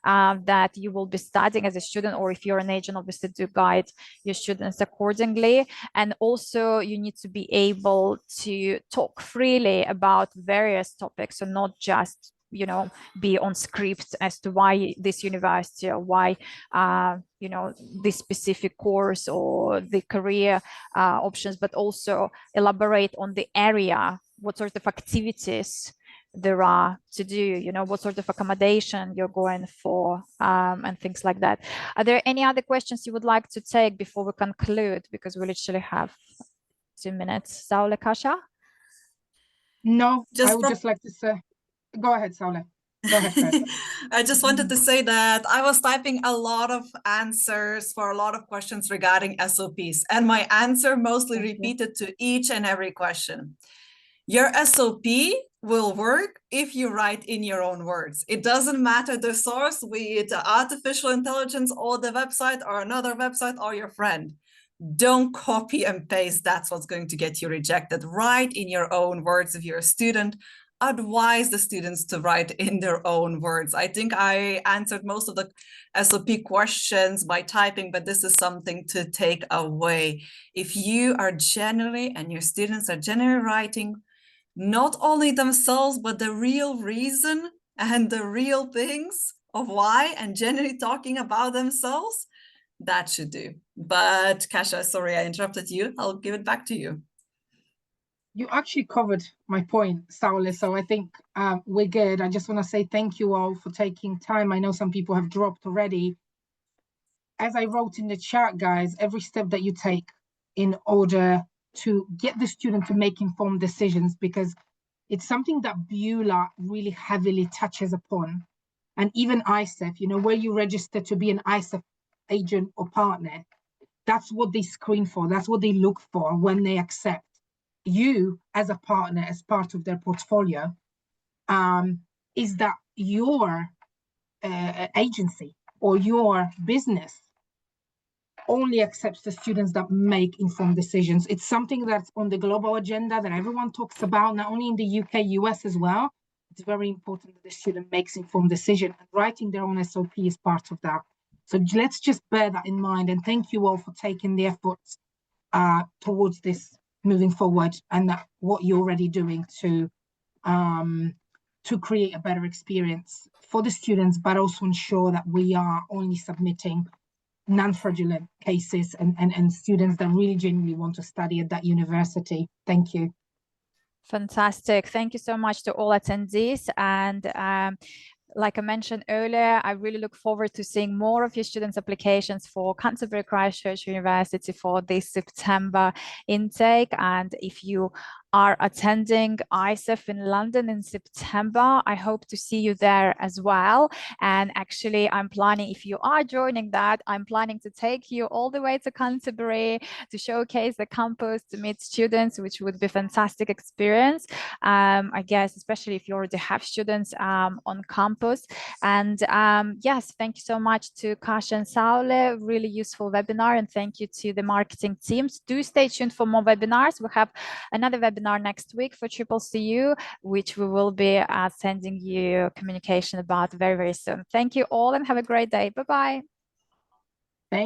that you will be studying as a student, or if you're an agent, obviously do guide your students accordingly. And also you need to be able to talk freely about various topics, so not just you know, be on script as to why this university or why, you know, this specific course or the career options, but also elaborate on the area, what sort of activities there are to do, you know, what sort of accommodation you're going for, and things like that. Are there any other questions you would like to take before we conclude? Because we literally have 2 minutes. Saule, Kasia?
No,
Just
I would just like to say, go ahead, Saule. Go ahead first.
I just wanted to say that I was typing a lot of answers for a lot of questions regarding SOPs, and my answer mostly repeated to each and every question. Your SOP will work if you write in your own words. It doesn't matter the source, be it artificial intelligence or the website or another website or your friend. Don't copy and paste. That's what's going to get you rejected. Write in your own words. If you're a student, advise the students to write in their own words. I think I answered most of the SOP questions by typing, but this is something to take away. If you are generally, and your students are generally writing, not only themselves, but the real reason and the real things of why, and generally talking about themselves, that should do. But Kasia, sorry, I interrupted you. I'll give it back to you.
You actually covered my point, Saule, so I think we're good. I just want to say thank you all for taking time. I know some people have dropped already. As I wrote in the chat, guys, every step that you take in order to get the student to make informed decisions, because it's something that Beulah really heavily touches upon. And even ISEF, you know, where you register to be an ISEF agent or partner, that's what they screen for. That's what they look for when they accept you as a partner, as part of their portfolio. Is that your agency or your business only accepts the students that make informed decisions. It's something that's on the global agenda that everyone talks about, not only in the UK, US as well. It's very important that the student makes informed decision, and writing their own SOP is part of that. So let's just bear that in mind, and thank you all for taking the efforts towards this moving forward, and what you're already doing to create a better experience for the students, but also ensure that we are only submitting non-fraudulent cases and students that really genuinely want to study at that university. Thank you.
Fantastic. Thank you so much to all attendees. And like I mentioned earlier, I really look forward to seeing more of your students' applications for Canterbury Christchurch University for this September intake. And if you are attending ISEF in London in September, I hope to see you there as well. And actually, I'm planning, if you are joining that, I'm planning to take you all the way to Canterbury to showcase the campus, to meet students, which would be a fantastic experience. I guess, especially if you already have students on campus. And yes, thank you so much to Kasia and Saule, really useful webinar. And thank you to the marketing teams. Do stay tuned for more webinars. We have another webinar next week for CCCU, which we will be sending you communication about very, very soon. Thank you all and have a great day. Bye-bye.